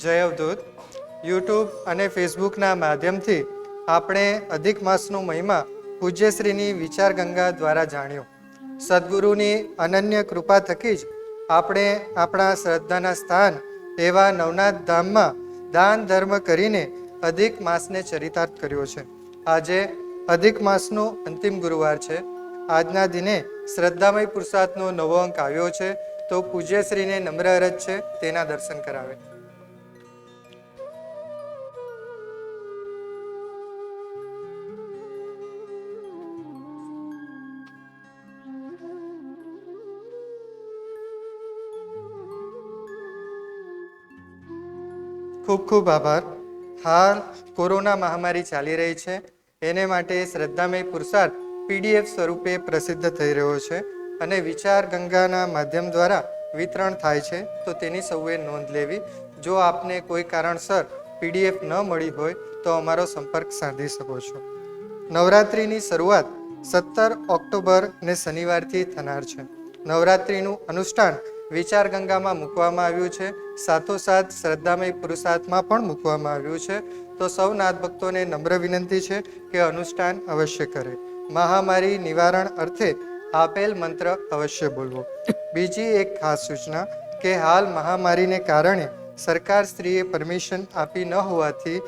જય અવધૂત. યુટ્યુબ અને ફેસબુકના માધ્યમથી આપણે અધિક માસનો મહિમા પૂજ્યશ્રીની વિચાર ગંગા દ્વારા જાણ્યો. સદગુરુની અનન્ય કૃપા થકી જ આપણે આપણા શ્રદ્ધાના સ્થાન એવા નવનાથ ધામમાં દાન ધર્મ કરીને અધિક માસને ચરિતાર્થ કર્યો છે. આજે અધિક માસનો અંતિમ ગુરુવાર છે. આજના દિને શ્રદ્ધામય પુરુષાર્થનો નવો અંક આવ્યો છે, તો પૂજ્યશ્રીને નમ્ર અરજ છે તેના દર્શન કરાવે. ખૂબ ખૂબ આભાર. હાલ કોરોના મહામારી ચાલી રહી છે, એને માટે શ્રદ્ધામય પુરુષાર્થ PDF સ્વરૂપે પ્રસિદ્ધ થઈ રહ્યો છે અને વિચાર ગંગાના માધ્યમ દ્વારા વિતરણ થાય છે, તો તેની સૌએ નોંધ લેવી. જો આપને કોઈ કારણસર PDF ન મળી હોય તો અમારો સંપર્ક સાધી શકો છો. નવરાત્રિની શરૂઆત 17 ઓક્ટોબર ને શનિવારથી થનાર છે. નવરાત્રિનું અનુષ્ઠાન વિચાર ગંગામાં મૂકવામાં આવ્યું છે, સાથોસાથ શ્રદ્ધામય પુરુષાર્થમાં પણ મૂકવામાં આવ્યું છે. તો સૌ નાથ ભક્તોને નમ્ર વિનંતી છે કે અનુષ્ઠાન અવશ્ય કરે. મહામારી નિવારણ અર્થે આપેલ મંત્ર અવશ્ય બોલવો. બીજી એક ખાસ સૂચના કે હાલ મહામારીને કારણે સરકાર શ્રીએ પરમિશન આપી ન હોવાથી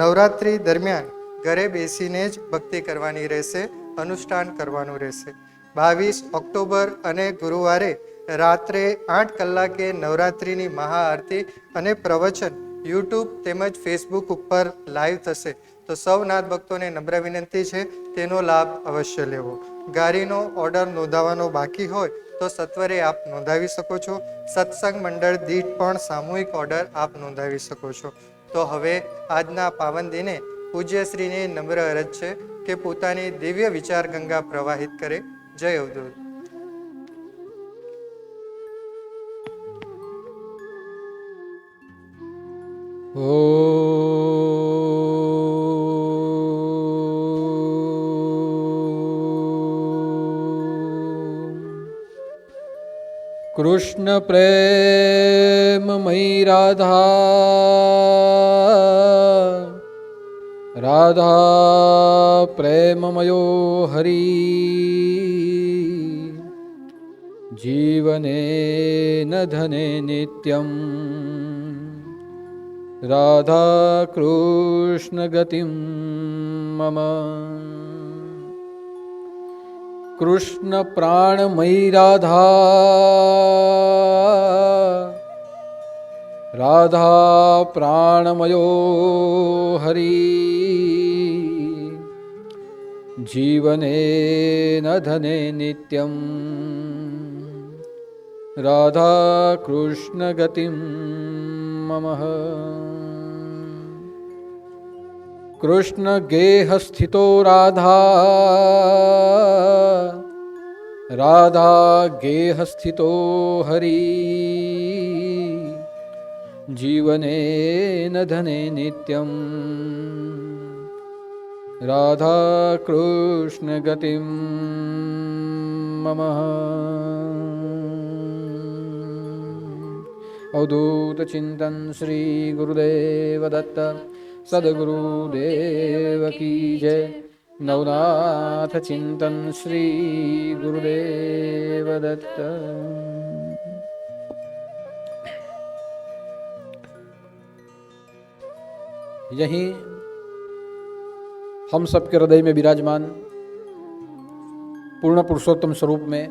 નવરાત્રિ દરમિયાન ઘરે બેસીને જ ભક્તિ કરવાની રહેશે, અનુષ્ઠાન કરવાનું રહેશે. 22 ઓક્ટોબર અને ગુરુવારે રાત્રે 8 કલાકે નવરાત્રિની મહાઆરતી અને પ્રવચન યુટ્યુબ તેમજ ફેસબુક ઉપર લાઈવ થશે. તો સૌ નાથ ભક્તોને નમ્ર વિનંતી છે તેનો લાભ અવશ્ય લેવો. ગાડીનો ઓર્ડર નોંધાવવાનો બાકી હોય તો સત્વરે આપ નોંધાવી શકો છો. સત્સંગ મંડળ દીઠ પણ સામૂહિક ઓર્ડર આપ નોંધાવી શકો છો. તો હવે આજના પાવન દિને પૂજ્યશ્રીને નમ્ર અરજ છે કે પોતાની દિવ્ય વિચાર ગંગા પ્રવાહિત કરે. જય અવધૂત. કૃષ્ણ પ્રેમમયી રાધા, રાધા પ્રેમમયો હરી, જીવને ન ધને નિત્યમ, રાધા કૃષ્ણ ગતિમ મમ. કૃષ્ણ પ્રાણમયી રાધા, રાધા પ્રાણમયો હરી, જીવને ન ધને નિત્યમ, રાધા કૃષ્ણ ગતિમ મમ. કૃષ્ણ ગેહ સ્થિતો રાધા, રાધા ગેહ સ્થિતો હરી, જીવને ન ધને નિત્યમ, રાધા કૃષ્ણ ગતિમ મમ. અવધૂત ચિંતન શ્રી ગુરુદેવ દત્ત સદગુરુદેવ કી જય. નવનાથ ચિંતન શ્રી गुरुदेव दत्त. यहीं हम सबके हृदय में विराजमान पूर्ण पुरुषोत्तम स्वरूप में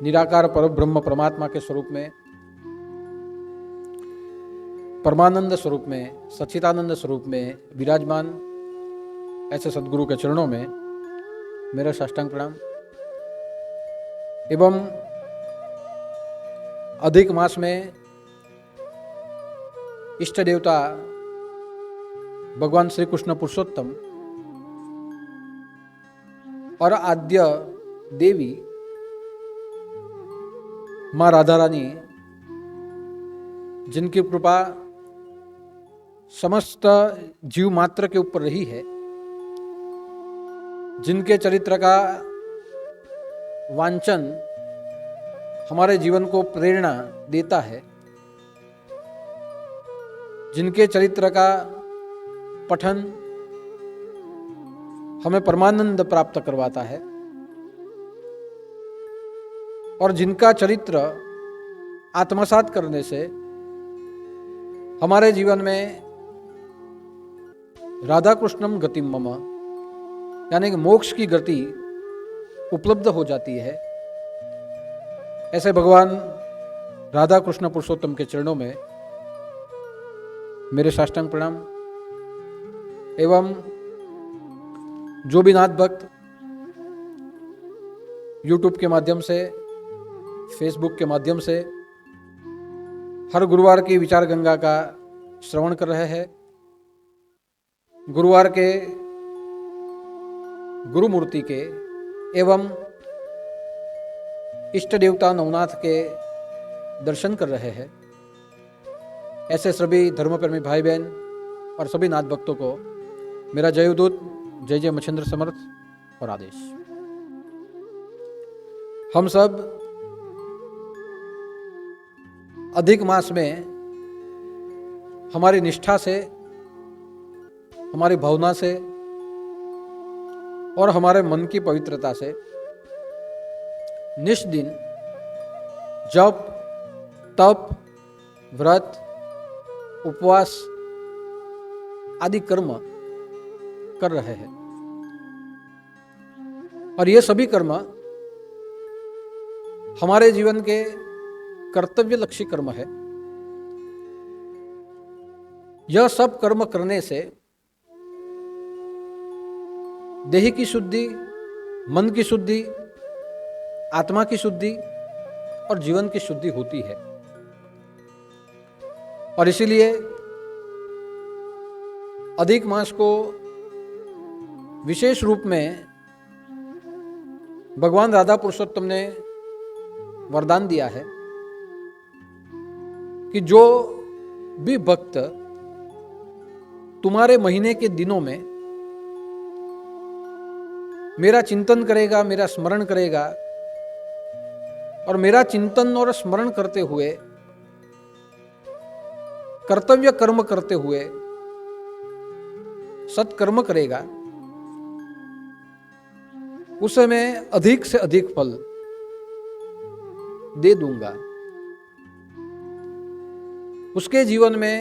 निराकार पर ब्रह्म परमात्मा के स्वरूप में, परमानंद स्वरूप में, सच्चिदानंद स्वरूप में विराजमान ऐसे सदगुरु के चरणों में मेरा साष्टांग प्रणाम। एवं अधिक मास में इष्ट देवता भगवान श्री कृष्ण पुरुषोत्तम और आद्य देवी माँ राधा रानी, जिनकी कृपा समस्त जीव मात्र के ऊपर रही है, जिनके चरित्र का वांचन हमारे जीवन को प्रेरणा देता है, जिनके चरित्र का पठन हमें परमानंद प्राप्त करवाता है और जिनका चरित्र आत्मसात करने से हमारे जीवन में राधा कृष्णम गतिम मम यानी कि मोक्ष की गति उपलब्ध हो जाती है। ऐसे भगवान राधा कृष्ण पुरुषोत्तम के चरणों में मेरे साष्टांग प्रणाम। एवं जो भी नाथ भक्त यूट्यूब के माध्यम से, फेसबुक के माध्यम से हर गुरुवार की विचार गंगा का श्रवण कर रहे हैं, गुरुवार के गुरु मूर्ति के एवं इष्ट देवता नवनाथ के दर्शन कर रहे हैं, ऐसे सभी धर्मप्रेमी भाई बहन और सभी नाथ भक्तों को मेरा जयोदूत जय जय मच्छिंद्र समर्थ और आदेश। हम सब अधिक मास में हमारी निष्ठा से, हमारी भावना से और हमारे मन की पवित्रता से निष्दिन जप, तप, व्रत, उपवास आदि कर्म कर रहे हैं। और ये सभी कर्म हमारे जीवन के कर्तव्य लक्ष्य कर्म है। यह सब कर्म करने से देह की शुद्धि, मन की शुद्धि, आत्मा की शुद्धि और जीवन की शुद्धि होती है। और इसीलिए अधिक मास को विशेष रूप में भगवान राधा पुरुषोत्तम ने वरदान दिया है कि जो भी भक्त तुम्हारे महीने के दिनों में मेरा चिंतन करेगा, मेरा स्मरण करेगा और मेरा चिंतन और स्मरण करते हुए, कर्तव्य कर्म करते हुए सत्कर्म करेगा, उसे मैं अधिक से अधिक फल दे दूंगा। उसके जीवन में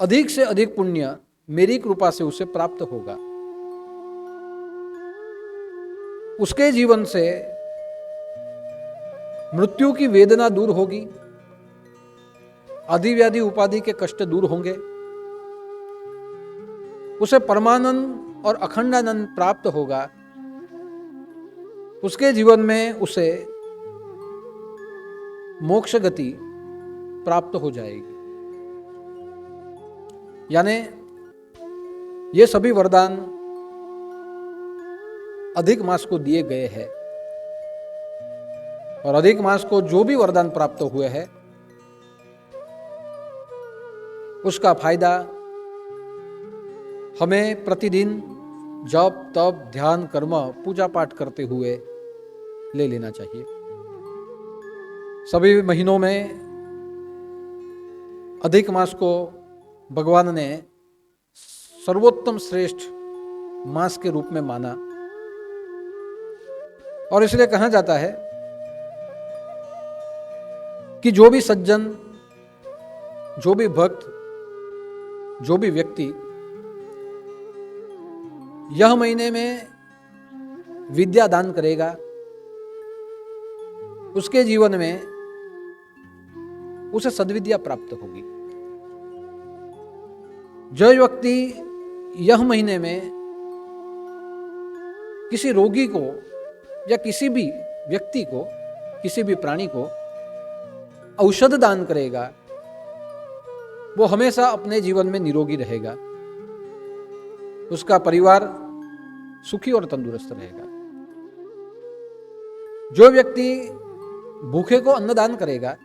अधिक से अधिक पुण्य मेरी कृपा से उसे प्राप्त होगा। उसके जीवन से मृत्यु की वेदना दूर होगी, आदि व्याधि उपाधि के कष्ट दूर होंगे, उसे परमानंद और अखंडानंद प्राप्त होगा। उसके जीवन में उसे मोक्ष गति प्राप्त हो जाएगी। यानी ये सभी वरदान अधिक मास को दिए गए हैं और अधिक मास को जो भी वरदान प्राप्त हुए हैं उसका फायदा हमें प्रतिदिन जप, तप, ध्यान, कर्म, पूजा पाठ करते हुए ले लेना चाहिए। सभी महीनों में अधिक मास को भगवान ने सर्वोत्तम श्रेष्ठ मास के रूप में माना और इसलिए कहा जाता है कि जो भी सज्जन, जो भी भक्त, जो भी व्यक्ति यह महीने में विद्या दान करेगा, उसके जीवन में उसे सद्विद्या प्राप्त होगी। जो व्यक्ति यह महीने में किसी रोगी को या किसी भी व्यक्ति को, किसी भी प्राणी को औषध दान करेगा, वो हमेशा अपने जीवन में निरोगी रहेगा, उसका परिवार सुखी और तंदुरुस्त रहेगा। जो व्यक्ति भूखे को अन्न दान करेगा,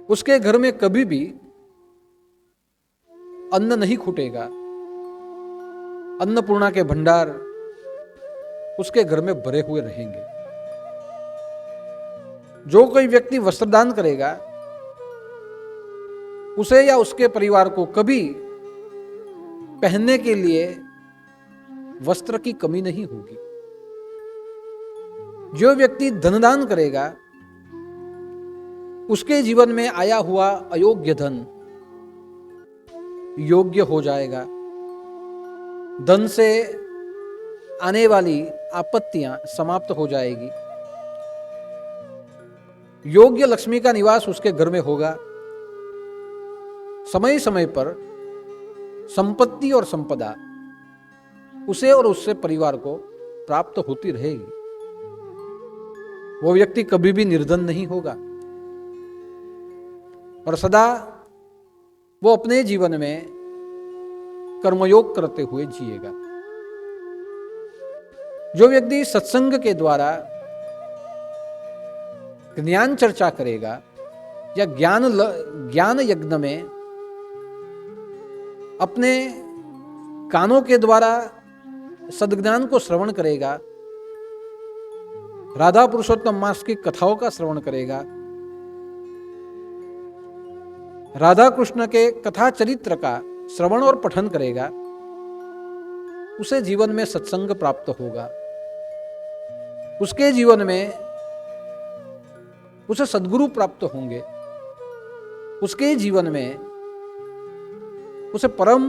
उसके घर में कभी भी अन्न नहीं खूटेगा, अन्नपूर्णा के भंडार उसके घर में भरे हुए रहेंगे। जो कोई व्यक्ति वस्त्र दान करेगा, उसे या उसके परिवार को कभी पहनने के लिए वस्त्र की कमी नहीं होगी। जो व्यक्ति धनदान करेगा उसके जीवन में आया हुआ अयोग्य धन योग्य हो जाएगा। धन से आने वाली आपत्तियां समाप्त हो जाएगी। योग्य लक्ष्मी का निवास उसके घर में होगा। समय समय पर संपत्ति और संपदा उसे और उससे परिवार को प्राप्त होती रहेगी। वो व्यक्ति कभी भी निर्धन नहीं होगा और सदा वो अपने जीवन में कर्मयोग करते हुए जिएगा। जो व्यक्ति सत्संग के द्वारा ज्ञान चर्चा करेगा या ज्ञान यज्ञ में अपने कानों के द्वारा सद्ज्ञान को श्रवण करेगा, राधा पुरुषोत्तम मास की कथाओं का श्रवण करेगा, राधा कृष्ण के कथा चरित्र का श्रवण और पठन करेगा, उसे जीवन में सत्संग प्राप्त होगा। उसके जीवन में उसे सद्गुरु प्राप्त होंगे। उसके जीवन में उसे परम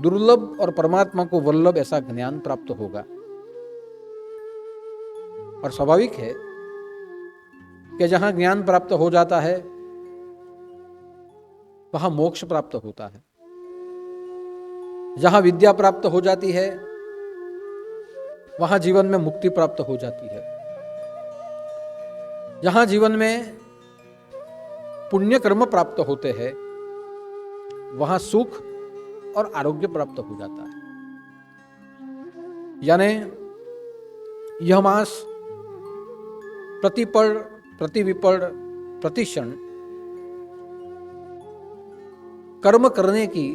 दुर्लभ और परमात्मा को वल्लभ ऐसा ज्ञान प्राप्त होगा। और स्वाभाविक है कि जहां ज्ञान प्राप्त हो जाता है वहां मोक्ष प्राप्त होता है। जहां विद्या प्राप्त हो जाती है वहां जीवन में मुक्ति प्राप्त हो जाती है। जहां जीवन में पुण्य कर्म प्राप्त होते हैं वहां सुख और आरोग्य प्राप्त हो जाता है। यानी यह मास प्रतिपल प्रतिविपल प्रतिक्षण कर्म करने की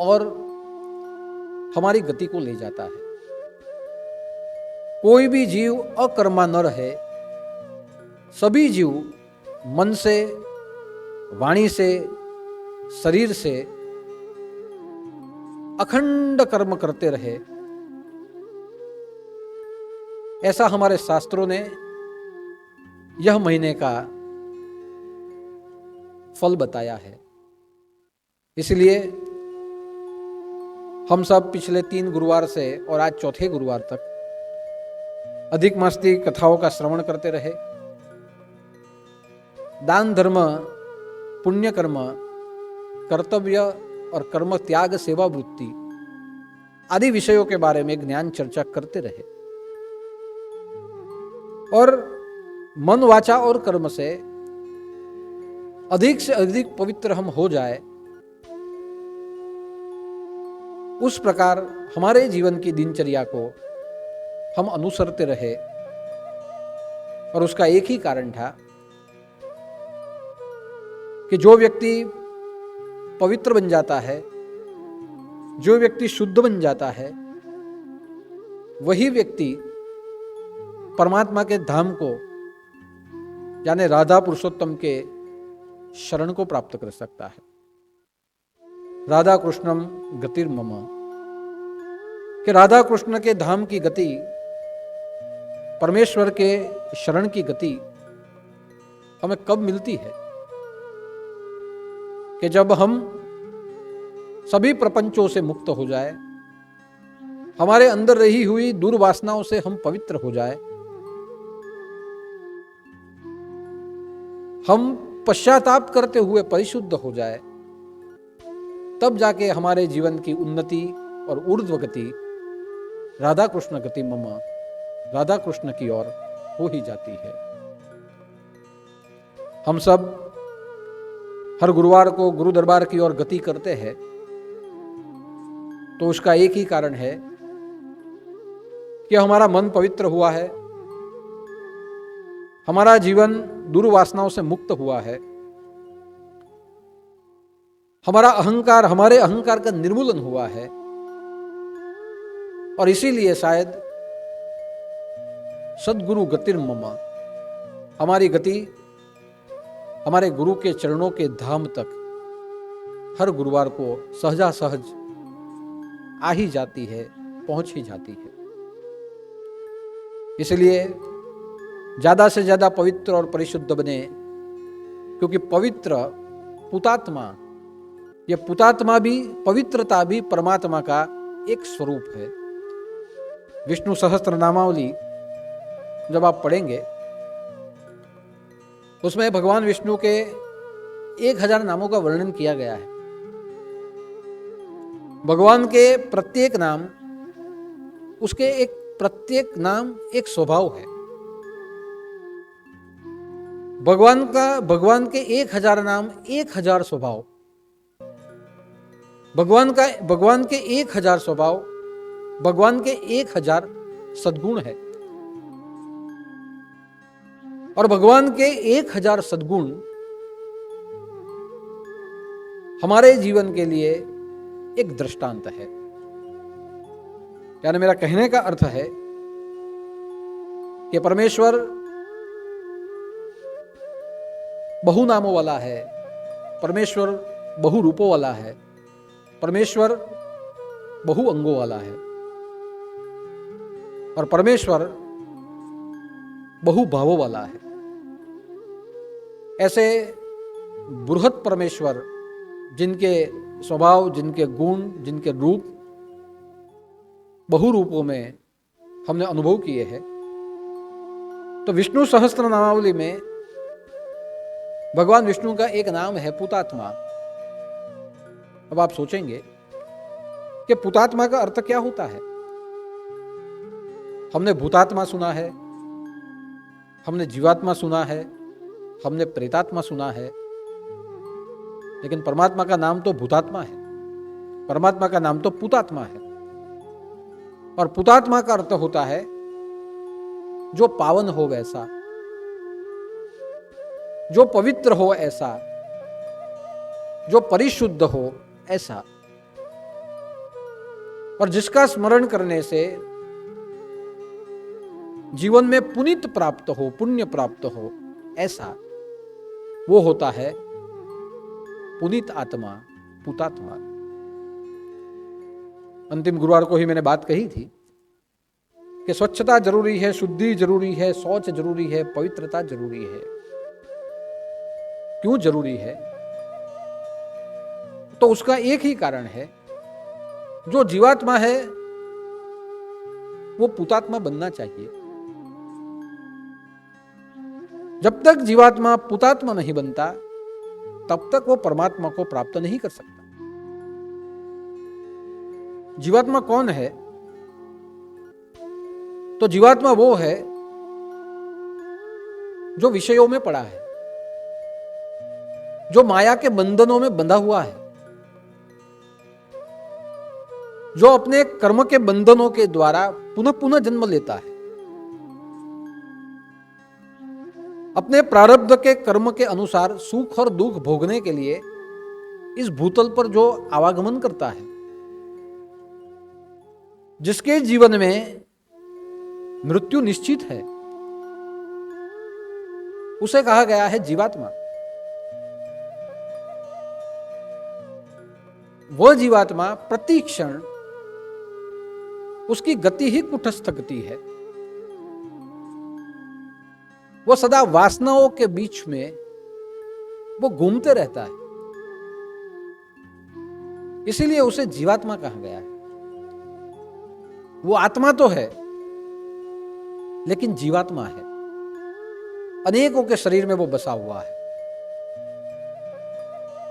और हमारी गति को ले जाता है। कोई भी जीव अकर्मा न रहे। सभी जीव मन से, वाणी से, शरीर से अखंड कर्म करते रहे, ऐसा हमारे शास्त्रों ने यह महीने का फल बताया है। इसलिए हम सब पिछले 3 गुरुवार से और आज चौथे गुरुवार तक अधिक मास की कथाओं का श्रवण करते रहे। दान धर्म, पुण्य कर्म, कर्तव्य और कर्म त्याग, सेवा वृत्ति आदि विषयों के बारे में ज्ञान चर्चा करते रहे और मन, वाचा और कर्म से अधिक पवित्र हम हो जाए, उस प्रकार हमारे जीवन की दिनचर्या को हम अनुसरते रहे। और उसका एक ही कारण था कि जो व्यक्ति पवित्र बन जाता है, जो व्यक्ति शुद्ध बन जाता है, वही व्यक्ति परमात्मा के धाम को यानी राधा पुरुषोत्तम के शरण को प्राप्त कर सकता है। राधा कृष्णम गतिर्मम, कि राधा कृष्ण के धाम की गति, परमेश्वर के शरण की गति हमें कब मिलती है? कि जब हम सभी प्रपंचों से मुक्त हो जाए, हमारे अंदर रही हुई दुर्वासनाओं से हम पवित्र हो जाए, हम पश्चाताप करते हुए परिशुद्ध हो जाए, तब जाके हमारे जीवन की उन्नति और ऊर्ध्व गति राधा कृष्ण गति मम, राधा कृष्ण की ओर हो ही जाती है। हम सब हर गुरुवार को गुरु दरबार की ओर गति करते हैं तो उसका एक ही कारण है कि हमारा मन पवित्र हुआ है, हमारा जीवन दुर्वासनाओं से मुक्त हुआ है, हमारे अहंकार का निर्मूलन हुआ है। और इसीलिए शायद सद्गुरु गतिर्मम, हमारी गति हमारे गुरु के चरणों के धाम तक हर गुरुवार को सहजा सहज आ ही जाती है, पहुंच ही जाती है। इसलिए ज्यादा से ज्यादा पवित्र और परिशुद्ध बने, क्योंकि पवित्र पुतात्मा, यह पुतात्मा भी, पवित्रता भी परमात्मा का एक स्वरूप है। विष्णु सहस्त्र नामावली जब आप पढ़ेंगे, उसमें भगवान विष्णु के 1000 नामों का वर्णन किया गया है। भगवान के प्रत्येक नाम, उसके एक प्रत्येक नाम एक स्वभाव है। भगवान के 1000 नाम 1000 स्वभाव, भगवान के 1000 स्वभाव, भगवान के 1000 सद्गुण है। और भगवान के 1000 सद्गुण हमारे जीवन के लिए एक दृष्टांत है। यानी मेरा कहने का अर्थ है कि परमेश्वर बहु नामों वाला है, परमेश्वर बहु रूपों वाला है, परमेश्वर बहु अंगों वाला है, और परमेश्वर बहु भावों वाला है। ऐसे बृहत परमेश्वर, जिनके स्वभाव, जिनके गुण, जिनके रूप बहु रूपों में हमने अनुभव किए हैं, तो विष्णु सहस्त्र नामावली में भगवान विष्णु का एक नाम है पुतात्मा। अब आप सोचेंगे कि पुतात्मा का अर्थ क्या होता है। हमने भूतात्मा सुना है, हमने जीवात्मा सुना है, हमने प्रेतात्मा सुना है, लेकिन परमात्मा का नाम तो भूतात्मा है, परमात्मा का नाम तो पुतात्मा है। और पुतात्मा का अर्थ होता है जो पावन हो वैसा, जो पवित्र हो ऐसा, जो परिशुद्ध हो ऐसा, और जिसका स्मरण करने से जीवन में पुनीत प्राप्त हो, पुण्य प्राप्त हो ऐसा, वो होता है पुनीत आत्मा, पुतात्मा। अंतिम गुरुवार को ही मैंने बात कही थी कि स्वच्छता जरूरी है, शुद्धि जरूरी है, शौच जरूरी है, पवित्रता जरूरी है। क्यों जरूरी है? तो उसका एक ही कारण है, जो जीवात्मा है वो पुतात्मा बनना चाहिए। जब तक जीवात्मा पुतात्मा नहीं बनता, तब तक वो परमात्मा को प्राप्त नहीं कर सकता। जीवात्मा कौन है? तो जीवात्मा वो है जो विषयों में पड़ा है, जो माया के बंधनों में बंधा हुआ है, जो अपने कर्म के बंधनों के द्वारा पुनः पुनः जन्म लेता है, अपने प्रारब्ध के कर्म के अनुसार सुख और दुख भोगने के लिए इस भूतल पर जो आवागमन करता है, जिसके जीवन में मृत्यु निश्चित है, उसे कहा गया है जीवात्मा। वह जीवात्मा प्रति क्षण, उसकी गति ही कुटस्थ गति है। वो सदा वासनाओं के बीच में वो घूमते रहता है, इसीलिए उसे जीवात्मा कहा गया है। वो आत्मा तो है, लेकिन जीवात्मा है। अनेकों के शरीर में वो बसा हुआ है,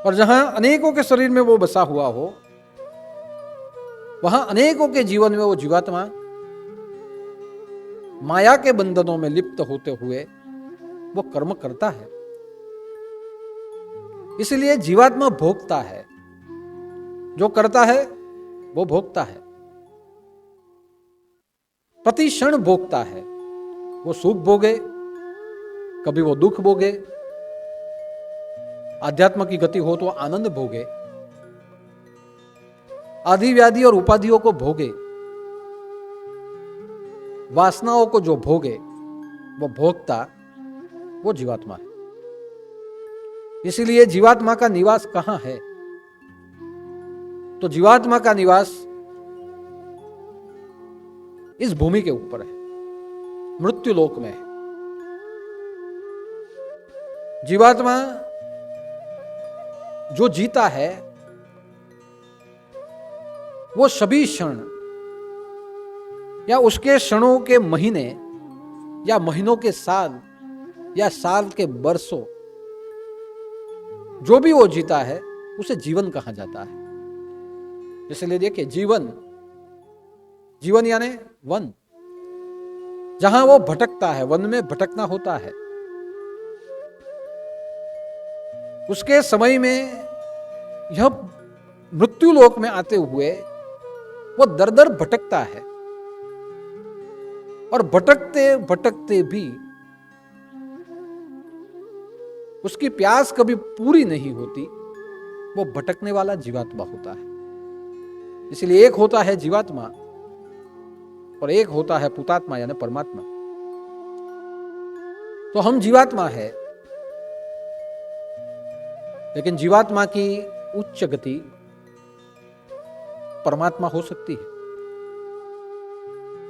और जहां अनेकों के शरीर में वो बसा हुआ हो, वहां अनेकों के जीवन में वो जीवात्मा माया के बंधनों में लिप्त होते हुए वो कर्म करता है। इसलिए जीवात्मा भोगता है, जो करता है वो भोगता है, प्रति क्षण भोगता है। वो सुख भोगे, कभी वो दुख भोगे, आध्यात्म की गति हो तो आनंद भोगे, आदि व्याधि और उपाधियों को भोगे, वासनाओं को जो भोगे, वो भोगता वो जीवात्मा है। इसीलिए जीवात्मा का निवास कहां है? तो जीवात्मा का निवास इस भूमि के ऊपर है, मृत्यु लोक में है। जीवात्मा जो जीता है वो सभी क्षण या उसके क्षणों के महीने या महीनों के साल या साल के वर्षों, जो भी वो जीता है उसे जीवन कहा जाता है। इसलिए देखिए, जीवन, जीवन यानी वन, जहां वो भटकता है, वन में भटकना होता है, उसके समय में यह मृत्यु लोक में आते हुए वो दर दर भटकता है, और भटकते भटकते भी उसकी प्यास कभी पूरी नहीं होती। वो भटकने वाला जीवात्मा होता है। इसलिए एक होता है जीवात्मा और एक होता है पुतात्मा यानी परमात्मा। तो हम जीवात्मा है, लेकिन जीवात्मा की उच्च गति परमात्मा हो सकती है।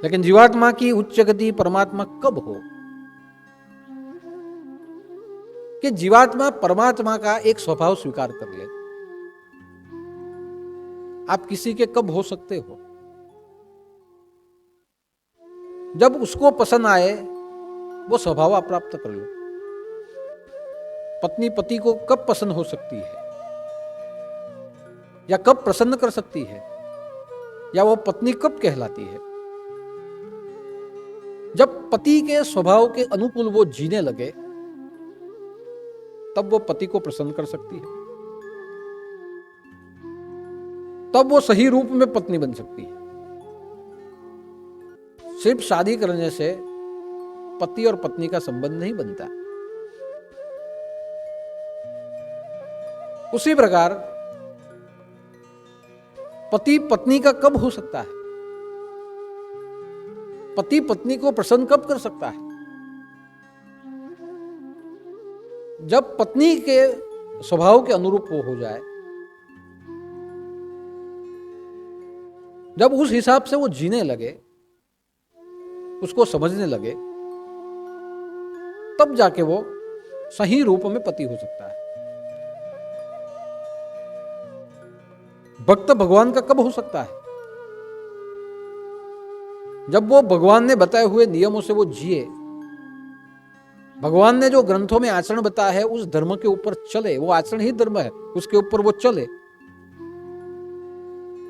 लेकिन जीवात्मा की उच्च गति परमात्मा कब हो? कि जीवात्मा परमात्मा का एक स्वभाव स्वीकार कर ले। आप किसी के कब हो सकते हो? जब उसको पसंद आए वो स्वभाव आप प्राप्त कर लो। पत्नी पति को कब पसंद हो सकती है या कब प्रसन्न कर सकती है, या वो पत्नी कब कहलाती है? जब पति के स्वभाव के अनुकूल वो जीने लगे, तब वो पति को प्रसन्न कर सकती है, तब वो सही रूप में पत्नी बन सकती है। सिर्फ शादी करने से पति और पत्नी का संबंध नहीं बनता। उसी प्रकार पति पत्नी का कब हो सकता है? पति पत्नी को प्रसन्न कब कर सकता है? जब पत्नी के स्वभाव के अनुरूप वो हो जाए, जब उस हिसाब से वो जीने लगे, उसको समझने लगे, तब जाके वो सही रूप में पति हो सकता है। भक्त भगवान का कब हो सकता है? जब वो भगवान ने बताए हुए नियमों से वो जिए, भगवान ने जो ग्रंथों में आचरण बताया है उस धर्म के ऊपर चले, वो आचरण ही धर्म है, उसके ऊपर वो चले,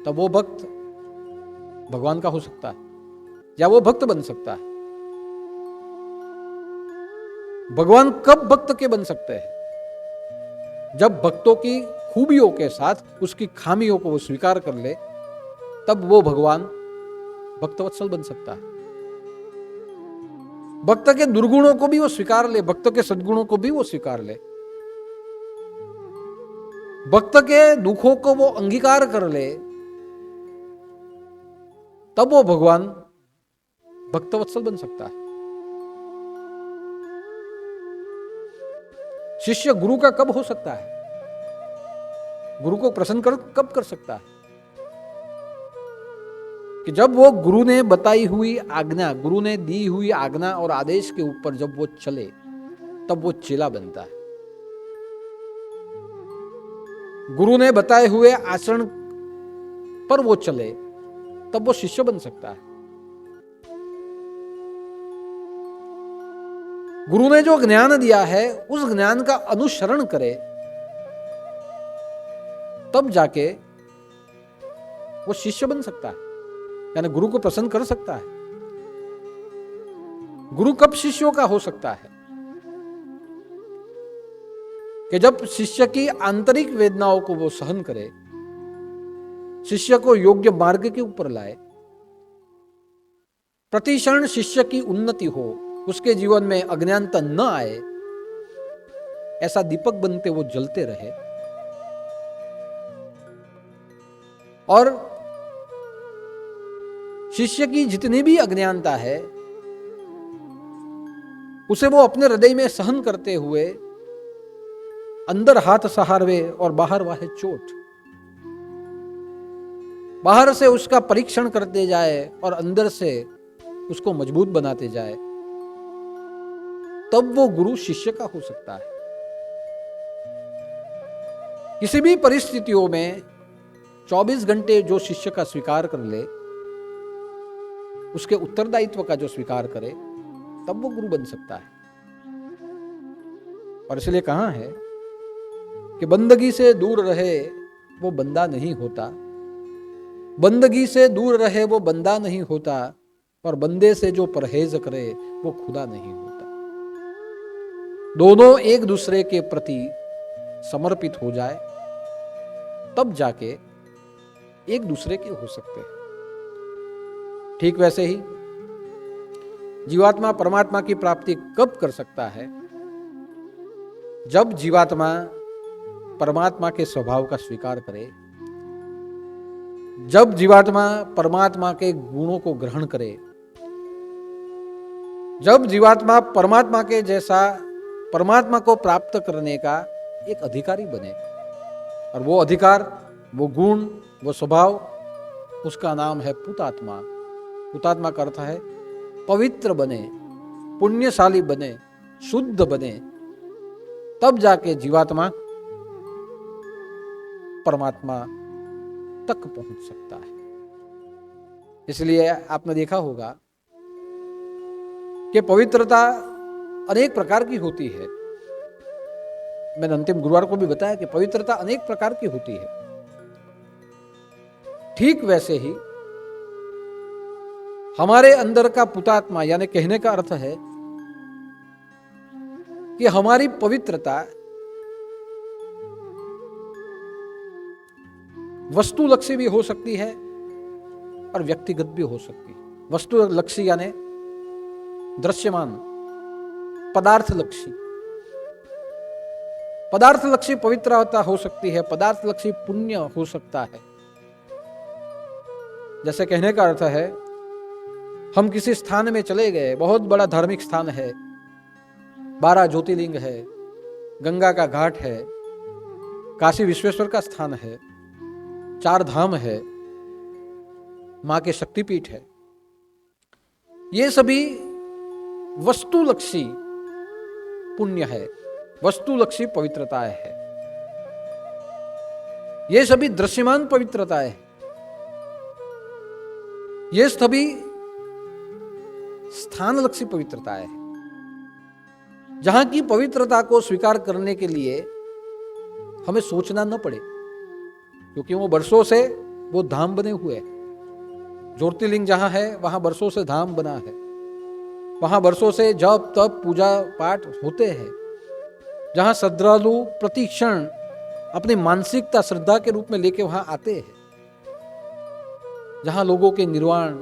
तब वो भक्त भगवान का हो सकता है या वो भक्त बन सकता है। भगवान कब भक्त के बन सकते हैं? जब भक्तों की खूबियों के साथ उसकी खामियों को वो स्वीकार कर ले, तब वो भगवान भक्तवत्सल बन सकता है। भक्त के दुर्गुणों को भी वो स्वीकार ले, भक्त के सद्गुणों को भी वो स्वीकार ले, भक्त के दुखों को वो अंगीकार कर ले, तब वो भगवान भक्तवत्सल बन सकता है। शिष्य गुरु का कब हो सकता है? गुरु को प्रसन्न कब कर सकता है? कि जब वो गुरु ने बताई हुई आज्ञा, गुरु ने दी हुई आज्ञा और आदेश के ऊपर जब वो चले, तब वो चेला बनता है। गुरु ने बताए हुए आचरण पर वो चले, तब वो शिष्य बन सकता है। गुरु ने जो ज्ञान दिया है उस ज्ञान का अनुसरण करे, तब जाके वो शिष्य बन सकता है, यानी गुरु को प्रसन्न कर सकता है। गुरु कब शिष्यों का हो सकता है? कि जब शिष्य की आंतरिक वेदनाओं को वो सहन करे, शिष्य को योग्य मार्ग के ऊपर लाए, प्रतिक्षण शिष्य की उन्नति हो, उसके जीवन में अज्ञानता न आए, ऐसा दीपक बनते वो जलते रहे, और शिष्य की जितनी भी अज्ञानता है उसे वो अपने हृदय में सहन करते हुए अंदर हाथ सहारवे और बाहर वाहे चोट, बाहर से उसका परीक्षण करते जाए और अंदर से उसको मजबूत बनाते जाए, तब वो गुरु शिष्य का हो सकता है। किसी भी परिस्थितियों में 24 घंटे जो शिष्य का स्वीकार कर ले, उसके उत्तरदायित्व का जो स्वीकार करे, तब वो गुरु बन सकता है। और इसलिए कहा है कि बंदगी से दूर रहे वो बंदा नहीं होता, बंदगी से दूर रहे वो बंदा नहीं होता, और बंदे से जो परहेज करे वो खुदा नहीं होता। दोनों एक दूसरे के प्रति समर्पित हो जाए, तब जाके एक दूसरे के हो सकते हैं। ठीक वैसे ही जीवात्मा परमात्मा की प्राप्ति कब कर सकता है? जब जीवात्मा परमात्मा के स्वभाव का स्वीकार करे, जब जीवात्मा परमात्मा के गुणों को ग्रहण करे, जब जीवात्मा परमात्मा के जैसा परमात्मा को प्राप्त करने का एक अधिकारी बने, और वो अधिकार, वो गुण, वो स्वभाव, उसका नाम है पुतात्मा। पुतात्मा का अर्थ है पवित्र बने, पुण्यशाली बने, शुद्ध बने, तब जाके जीवात्मा परमात्मा तक पहुंच सकता है। इसलिए आपने देखा होगा कि पवित्रता अनेक प्रकार की होती है। मैंने अंतिम गुरुवार को भी बताया कि पवित्रता अनेक प्रकार की होती है। ठीक वैसे ही हमारे अंदर का पुतात्मा, यानी कहने का अर्थ है कि हमारी पवित्रता वस्तुलक्षी भी हो सकती है और व्यक्तिगत भी हो सकती है। वस्तुलक्षी यानी दृश्यमान, पदार्थलक्षी। पदार्थलक्षी पवित्रता हो सकती है, पदार्थलक्षी पुण्य हो सकता है। जैसे कहने का अर्थ है, हम किसी स्थान में चले गए, बहुत बड़ा धार्मिक स्थान है, 12 ज्योतिर्लिंग है, गंगा का घाट है, काशी विश्वेश्वर का स्थान है, 4 धाम है, मां के शक्तिपीठ है। ये सभी वस्तुलक्षी पुण्य है, वस्तुलक्षी पवित्रताएं है। ये सभी दृश्यमान पवित्रताएं है। ये सभी स्थानलक्षी पवित्रताएं है। जहां की पवित्रता को स्वीकार करने के लिए हमें सोचना न पड़े, क्योंकि वो बरसों से वो धाम बने हुए हैं। ज्योतिर्लिंग जहां है वहां बरसों से धाम बना है, वहां बरसों से जप तप पूजा पाठ होते हैं। जहां श्रद्धालु प्रति क्षण अपनी मानसिकता श्रद्धा के रूप में लेके वहां आते हैं, जहां लोगों के निर्वाण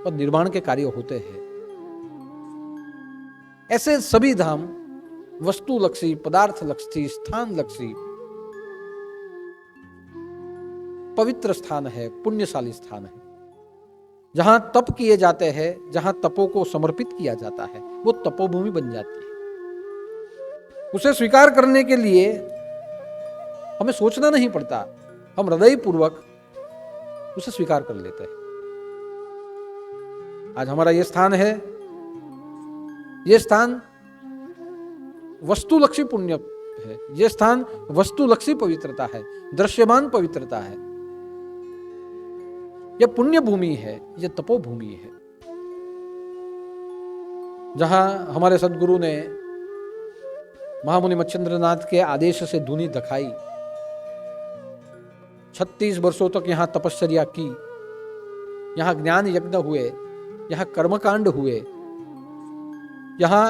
और निर्माण के कार्य होते हैं। ऐसे सभी धाम वस्तुलक्षी, पदार्थलक्षी, स्थानलक्षी पवित्र स्थान है, पुण्यशाली स्थान है। जहां तप किए जाते हैं, जहां तपों को समर्पित किया जाता है, वो तपोभूमि बन जाती है। उसे स्वीकार करने के लिए हमें सोचना नहीं पड़ता, हम हृदय पूर्वक उसे स्वीकार कर लेते हैं। आज हमारा ये स्थान है, ये स्थान वस्तुलक्षी पुण्य है, ये स्थान वस्तुलक्षी पवित्रता है, दृश्यमान पवित्रता है। यह पुण्य भूमि है, यह तपोभूमि है, जहां हमारे सदगुरु ने महामुनि मच्छिंद्रनाथ के आदेश से धुनी दखाई, 36 वर्षों तक यहां तपश्चर्या की, यहां ज्ञान यज्ञ हुए, यहां कर्मकांड हुए, यहां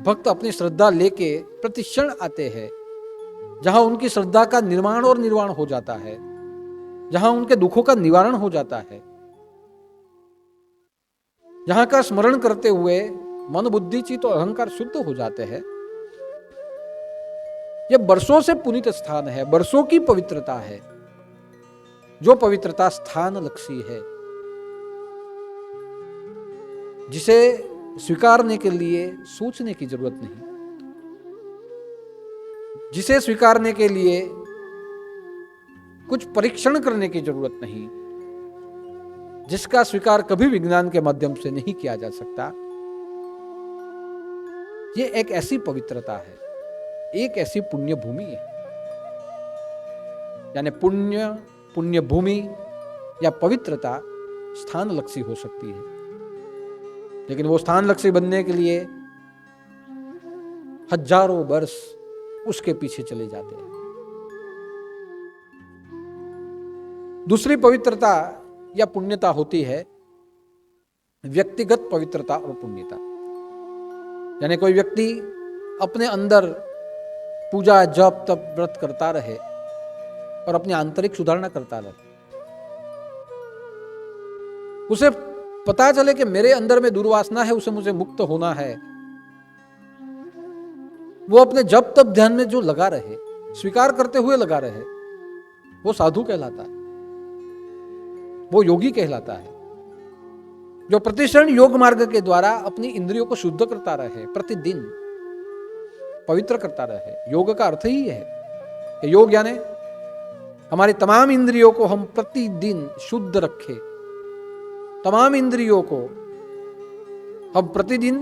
भक्त अपनी श्रद्धा लेके प्रतिक्षण आते हैं, जहां उनकी श्रद्धा का निर्माण और निर्वाण हो जाता है, जहां उनके दुखों का निवारण हो जाता है, जहां का स्मरण करते हुए मन बुद्धि चित्त और अहंकार शुद्ध हो जाते हैं। यह बरसों से पुनीत स्थान है, बरसों की पवित्रता है, जो पवित्रता स्थानलक्षी है, जिसे स्वीकारने के लिए सोचने की जरूरत नहीं, जिसे स्वीकारने के लिए कुछ परीक्षण करने की जरूरत नहीं, जिसका स्वीकार कभी विज्ञान के माध्यम से नहीं किया जा सकता। ये एक ऐसी पवित्रता है, एक ऐसी पुण्य भूमि है। यानी पुण्य भूमि या पवित्रता स्थान लक्ष्य हो सकती है, लेकिन वो स्थान लक्ष्य बनने के लिए हजारों वर्ष उसके पीछे चले जाते हैं। दूसरी पवित्रता या पुण्यता होती है व्यक्तिगत पवित्रता और पुण्यता। यानी कोई व्यक्ति अपने अंदर पूजा जप तप व्रत करता रहे और अपनी आंतरिक सुधारना करता रहे, उसे पता चले कि मेरे अंदर में दुर्वासना है, उसे मुझे मुक्त होना है, वो अपने जप तप ध्यान में जो लगा रहे, स्वीकार करते हुए लगा रहे, वो साधु कहलाता है, वो योगी कहलाता है। जो प्रतिक्षण योग मार्ग के द्वारा अपनी इंद्रियों को शुद्ध करता रहे, प्रतिदिन पवित्र करता रहे। योग का अर्थ ही है कि योग यानी हमारी तमाम इंद्रियों को हम प्रतिदिन शुद्ध रखें, तमाम इंद्रियों को हम प्रतिदिन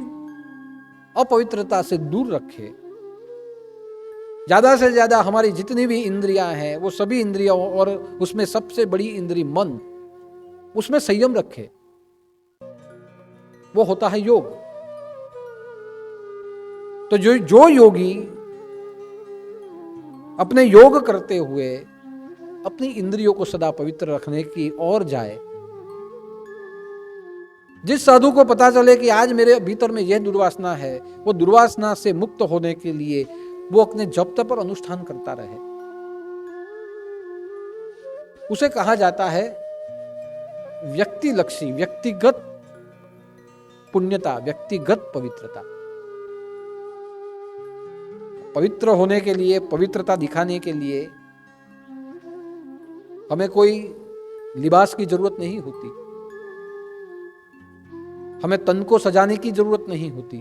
अपवित्रता से दूर रखें। ज्यादा से ज्यादा हमारी जितनी भी इंद्रियां हैं, वो सभी इंद्रियों और उसमें सबसे बड़ी इंद्री मन, उसमें संयम रखे। वो होता है योग। तो जो योगी अपने योग करते हुए अपनी इंद्रियों को सदा पवित्र रखने की ओर जाए, जिस साधु को पता चले कि आज मेरे भीतर में यह दुर्वासना है, वो दुर्वासना से मुक्त होने के लिए वो अपने जप तप और अनुष्ठान करता रहे, उसे कहा जाता है व्यक्तिलक्षी, व्यक्तिगत पुण्यता, व्यक्तिगत पवित्रता। पवित्र होने के लिए, पवित्रता दिखाने के लिए हमें कोई लिबास की जरूरत नहीं होती, हमें तन को सजाने की जरूरत नहीं होती।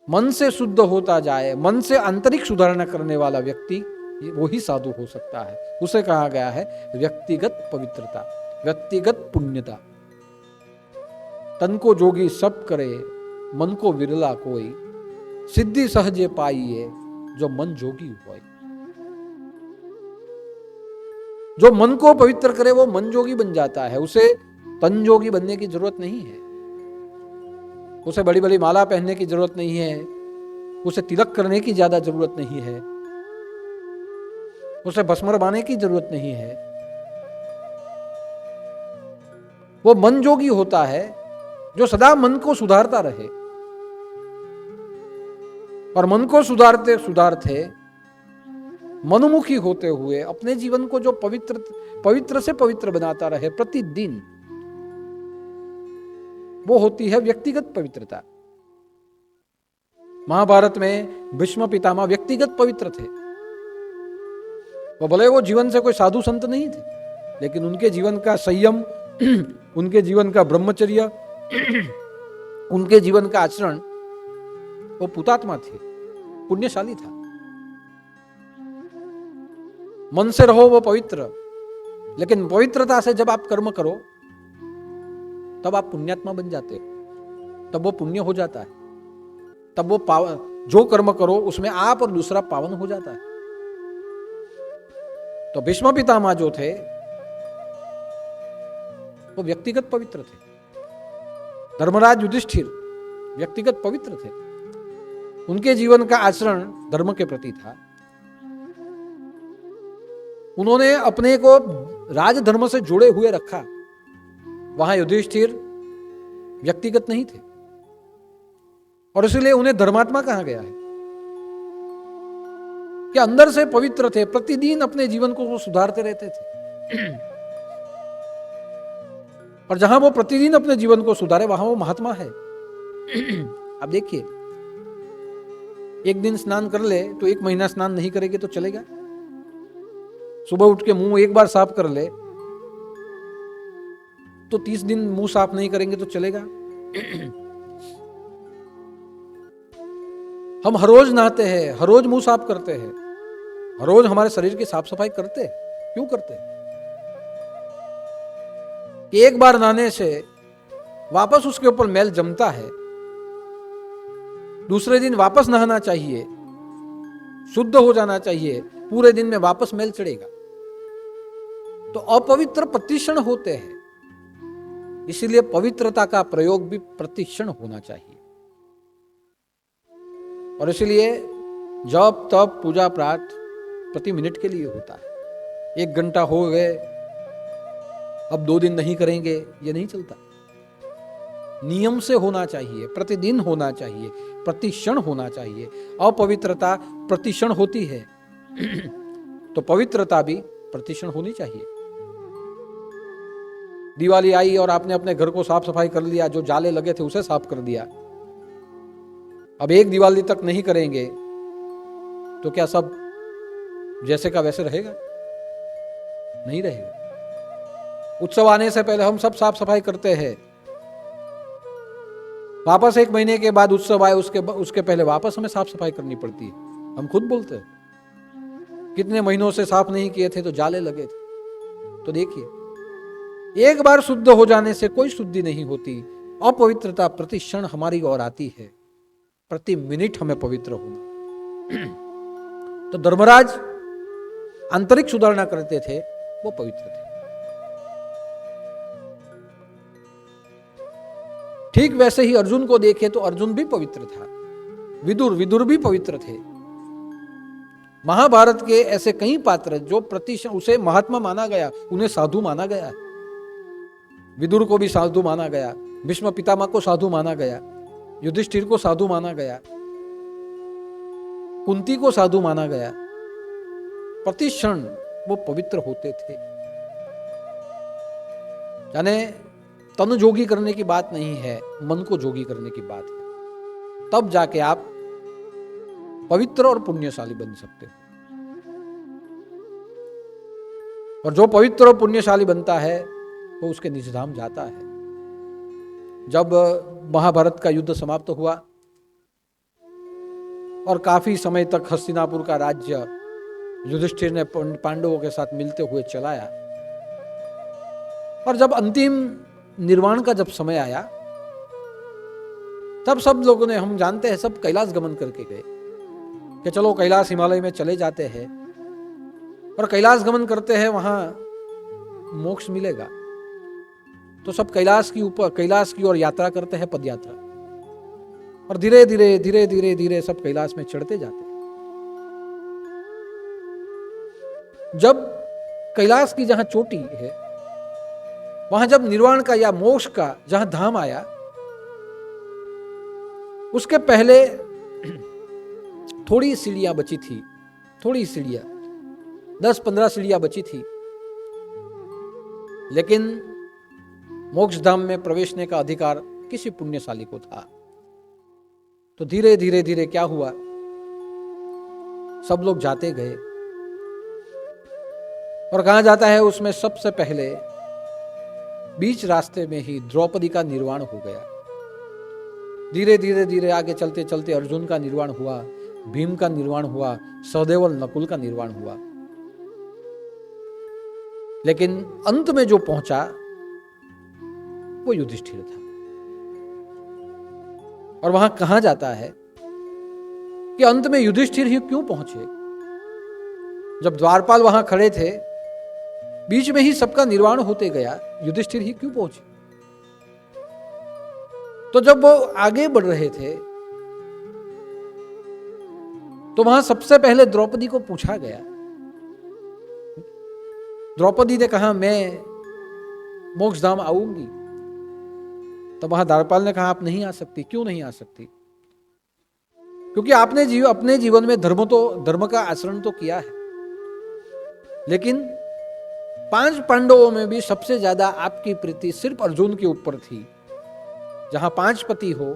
मन से शुद्ध होता जाए, मन से आंतरिक सुधारणा करने वाला व्यक्ति वो ही साधु हो सकता है। उसे कहा गया है व्यक्तिगत पवित्रता, व्यक्तिगत पुण्यता। तन को जोगी सब करे, मन को विरला कोई, सिद्धि सहजे पाइए जो मन जोगी होए। जो मन को पवित्र करे वो मन जोगी बन जाता है, उसे तन जोगी बनने की जरूरत नहीं है, उसे बड़ी बड़ी माला पहनने की जरूरत नहीं है, उसे तिलक करने की ज्यादा जरूरत नहीं है, उसे भस्म रमाने की जरूरत नहीं है। वो मन जोगी होता है जो सदा मन को सुधारता रहे, और मन को सुधारते सुधारते मनमुखी होते हुए अपने जीवन को जो पवित्र से पवित्र बनाता रहे प्रतिदिन, वो होती है व्यक्तिगत पवित्रता। महाभारत में भीष्म पितामह व्यक्तिगत पवित्र थे। वो भले वो जीवन से कोई साधु संत नहीं थे, लेकिन उनके जीवन का संयम, उनके जीवन का ब्रह्मचर्य, उनके जीवन का आचरण, वो पुतात्मा थे, पुण्यशाली था। मन से रहो वो पवित्र, लेकिन पवित्रता से जब आप कर्म करो तब आप पुण्यात्मा बन जाते हो, तब वो पुण्य हो जाता है, तब वो जो कर्म करो उसमें आप और दूसरा पावन हो जाता है। तो भीष्म पितामह जो थे वो व्यक्तिगत पवित्र थे। धर्मराज युधिष्ठिर व्यक्तिगत पवित्र थे, उनके जीवन का आचरण धर्म के प्रति था। उन्होंने अपने को राजधर्म से जुड़े हुए रखा। वहां युधिष्ठिर व्यक्तिगत नहीं थे, और इसलिए उन्हें धर्मात्मा कहा गया है कि अंदर से पवित्र थे, प्रतिदिन अपने जीवन को वो सुधारते रहते थे। और जहां वो प्रतिदिन अपने जीवन को सुधारे वहां वो महात्मा है। अब देखिए, एक दिन स्नान कर ले तो एक महीना स्नान नहीं करेंगे तो चलेगा? सुबह उठ के मुंह एक बार साफ कर ले तो 30 दिन मुंह साफ नहीं करेंगे तो चलेगा? हम हर रोज नहाते हैं, हर रोज मुंह साफ करते हैं, रोज हमारे शरीर की साफ सफाई करते हैं। क्यों करते हैं? एक बार नहाने से वापस उसके ऊपर मैल जमता है, दूसरे दिन वापस नहाना चाहिए, शुद्ध हो जाना चाहिए, पूरे दिन में वापस मैल चढ़ेगा। तो अपवित्र प्रतिक्षण होते हैं, इसीलिए पवित्रता का प्रयोग भी प्रतिक्षण होना चाहिए। और इसलिए जप तप पूजा पाठ प्रति मिनट के लिए होता है। 1 घंटा हो गए, अब 2 दिन नहीं करेंगे, ये नहीं चलता। नियम से होना चाहिए, प्रतिदिन होना चाहिए, प्रतिक्षण होना चाहिए। अपवित्रता प्रतिक्षण होती है तो पवित्रता भी प्रतिक्षण होनी चाहिए। दिवाली आई और आपने अपने घर को साफ सफाई कर लिया, जो जाले लगे थे उसे साफ कर दिया। अब 1 दिवाली तक नहीं करेंगे तो क्या सब जैसे का वैसे रहेगा? नहीं रहेगा। उत्सव आने से पहले हम सब साफ सफाई करते हैं, वापस 1 महीने के बाद उत्सव आए उसके पहले वापस हमें साफ सफाई करनी पड़ती है। हम खुद बोलते हैं कितने महीनों से साफ नहीं किए थे तो जाले लगे थे। तो देखिए, एक बार शुद्ध हो जाने से कोई शुद्धि नहीं होती। अपवित्रता प्रति क्षण हमारी ओर आती है, प्रति मिनट हमें पवित्र होना। तो धर्मराज आंतरिक सुधारना करते थे, वो पवित्र थे। ठीक वैसे ही अर्जुन को देखे तो अर्जुन भी पवित्र था, विदुर भी पवित्र थे। महाभारत के ऐसे कई पात्र जो प्रतिशत उसे महात्मा माना गया, उन्हें साधु माना गया। विदुर को भी साधु माना गया, भीष्म पितामह को साधु माना गया, युधिष्ठिर को साधु माना गया, कुंती को साधु माना गया। प्रतिक्षण वो पवित्र होते थे। यानी तन जोगी करने की बात नहीं है, मन को जोगी करने की बात है। तब जाके आप पवित्र और पुण्यशाली बन सकते हो। और जो पवित्र और पुण्यशाली बनता है वो उसके निज धाम जाता है। जब महाभारत का युद्ध समाप्त हुआ और काफी समय तक हस्तिनापुर का राज्य युधिष्ठिर ने पांडवों के साथ मिलते हुए चलाया, और जब अंतिम निर्वाण का जब समय आया तब सब लोगों ने, हम जानते हैं, सब कैलाश गमन करके गए कि चलो कैलाश हिमालय में चले जाते हैं और कैलाश गमन करते हैं, वहां मोक्ष मिलेगा। तो सब कैलाश की ओर यात्रा करते हैं, पद यात्रा। और धीरे धीरे धीरे धीरे धीरे सब कैलाश में चढ़ते जाते हैं। जब कैलाश की जहां चोटी है, वहां जब निर्वाण का या मोक्ष का जहां धाम आया, उसके पहले थोड़ी सीढ़ियां बची थी, थोड़ी सीढ़ियां, 10-15 सीढ़ियां बची थी। लेकिन मोक्ष धाम में प्रवेशने का अधिकार किसी पुण्यशाली को था। तो धीरे धीरे धीरे क्या हुआ, सब लोग जाते गए। और कहां जाता है, उसमें सबसे पहले बीच रास्ते में ही द्रौपदी का निर्वाण हो गया। धीरे धीरे धीरे आगे चलते चलते अर्जुन का निर्वाण हुआ, भीम का निर्वाण हुआ, सहदेव और नकुल का निर्वाण हुआ। लेकिन अंत में जो पहुंचा वो युधिष्ठिर था। और वहां कहा जाता है कि अंत में युधिष्ठिर ही क्यों पहुंचे। जब द्वारपाल वहां खड़े थे, बीच में ही सबका निर्वाण होते गया, युधिष्ठिर ही क्यों पहुंचे। तो जब वो आगे बढ़ रहे थे तो वहां सबसे पहले द्रौपदी को पूछा गया। द्रौपदी ने कहा मैं मोक्षधाम आऊंगी। तो वहां द्वारपाल ने कहा आप नहीं आ सकती। क्यों नहीं आ सकती? क्योंकि आपने अपने जीवन में धर्म का आचरण तो किया है, लेकिन 5 पांडवों में भी सबसे ज्यादा आपकी प्रीति सिर्फ अर्जुन के ऊपर थी। जहां 5 पति हो,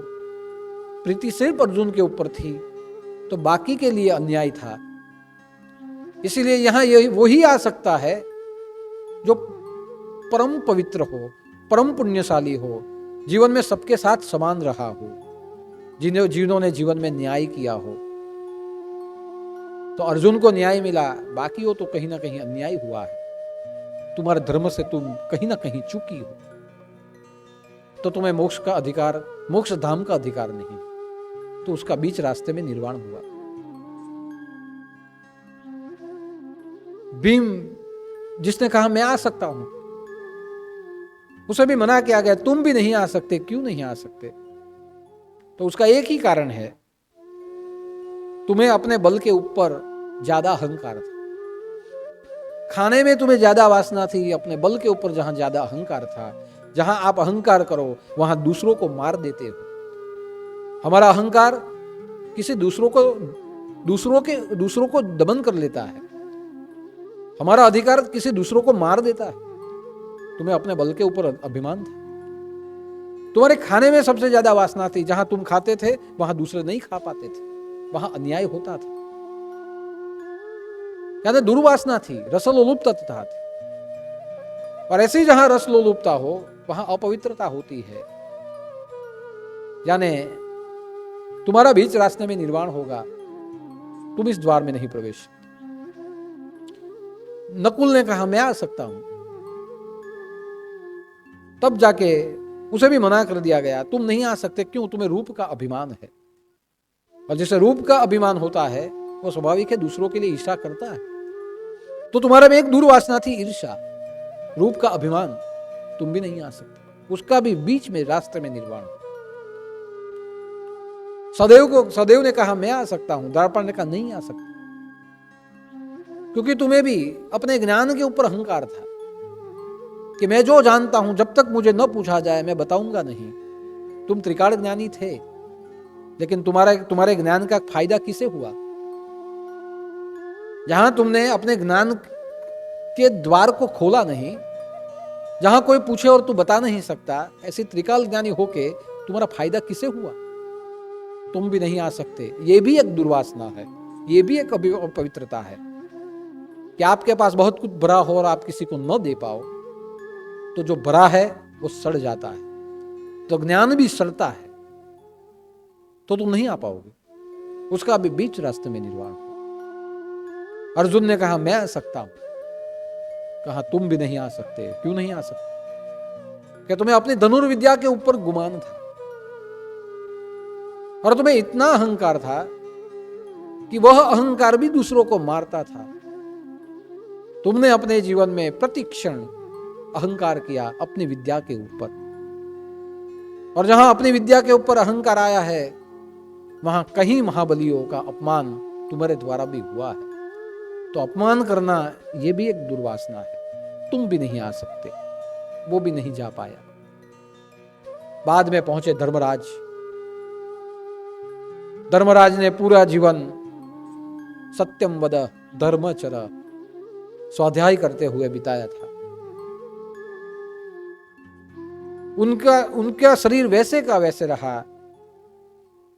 प्रीति सिर्फ अर्जुन के ऊपर थी, तो बाकी के लिए अन्याय था। इसीलिए यहां वही आ सकता है जो परम पवित्र हो, परम पुण्यशाली हो, जीवन में सबके साथ समान रहा हो, जिन्होंने जीवन में न्याय किया हो। तो तो अर्जुन को न्याय मिला, बाकी हो तो कहीं ना कहीं अन्याय हुआ है, तुम्हारे धर्म से तुम कहीं ना कहीं चूकी हो, तो तुम्हें मोक्ष का अधिकार, मोक्ष धाम का अधिकार नहीं, तो उसका बीच रास्ते में निर्वाण हुआ। भीम जिसने कहा मैं आ सकता हूं, उसे भी मना किया गया, तुम भी नहीं आ सकते। क्यों नहीं आ सकते? तो उसका एक ही कारण है, तुम्हें अपने बल के ऊपर ज्यादा अहंकार था, खाने में तुम्हें ज्यादा वासना थी, अपने बल के ऊपर जहां ज्यादा अहंकार था, जहां आप अहंकार करो वहां दूसरों को मार देते हो। हमारा अहंकार किसी दूसरों को दमन कर लेता है, हमारा अधिकार किसी दूसरों को मार देता है। तुम्हें अपने बल के ऊपर अभिमान था, तुम्हारे खाने में सबसे ज्यादा वासना थी, जहां तुम खाते थे वहां दूसरे नहीं खा पाते थे, वहां अन्याय होता था, यानी दुर्वासना थी, रसलोलुपता थी। और ऐसी जहां रसलोलुपता हो वहां अपवित्रता होती है, यानी तुम्हारा बीच रास्ते में निर्वाण होगा, तुम इस द्वार में नहीं प्रवेश। नकुल ने कहा मैं आ सकता हूं, तब जाके उसे भी मना कर दिया गया, तुम नहीं आ सकते। क्यों? तुम्हें रूप का अभिमान है, और जिसे रूप का अभिमान होता है वो स्वाभाविक है दूसरों के लिए ईर्ष्या करता है। तो तुम्हारे में एक दुर्वासना थी, ईर्ष्या, रूप का अभिमान, तुम भी नहीं आ सकते, उसका भी बीच में रास्ते में निर्वाण। सदैव ने कहा मैं आ सकता हूं, द्वारपाल ने कहा नहीं आ सकता, क्योंकि तुम्हें भी अपने ज्ञान के ऊपर अहंकार था कि मैं जो जानता हूं जब तक मुझे न पूछा जाए मैं बताऊंगा नहीं। तुम त्रिकाल ज्ञानी थे, लेकिन तुम्हारे ज्ञान का फायदा किसे हुआ? जहां तुमने अपने ज्ञान के द्वार को खोला नहीं, जहां कोई पूछे और तू बता नहीं सकता, ऐसी त्रिकाल ज्ञानी होके तुम्हारा फायदा किसे हुआ? तुम भी नहीं आ सकते। ये भी एक दुर्वासना है, ये भी एक अपवित्रता है कि आपके पास बहुत कुछ भरा हो और आप किसी को न दे पाओ, तो जो भरा है वो सड़ जाता है, तो ज्ञान भी सड़ता है, तो तुम नहीं आ पाओगे, उसका भी बीच रास्ते में निर्वाण हो। अर्जुन ने कहा मैं आ सकता हूं, कहा तुम भी नहीं आ सकते। क्यों नहीं आ सकते? क्या तुम्हें अपनी धनुर्विद्या के ऊपर गुमान था, और तुम्हें इतना अहंकार था कि वह अहंकार भी दूसरों को मारता था। तुमने अपने जीवन में प्रतिक्षण अहंकार किया अपनी विद्या के ऊपर, और जहां अपनी विद्या के ऊपर अहंकार आया है वहां कहीं महाबलियों का अपमान तुम्हारे द्वारा भी हुआ है। तो अपमान करना यह भी एक दुर्वासना है। तुम भी नहीं आ सकते, वो भी नहीं जा पाया। बाद में पहुंचे धर्मराज। धर्मराज ने पूरा जीवन सत्यम वद धर्मचर स्वाध्याय करते हुए बिताया था। उनका शरीर वैसे का वैसे रहा,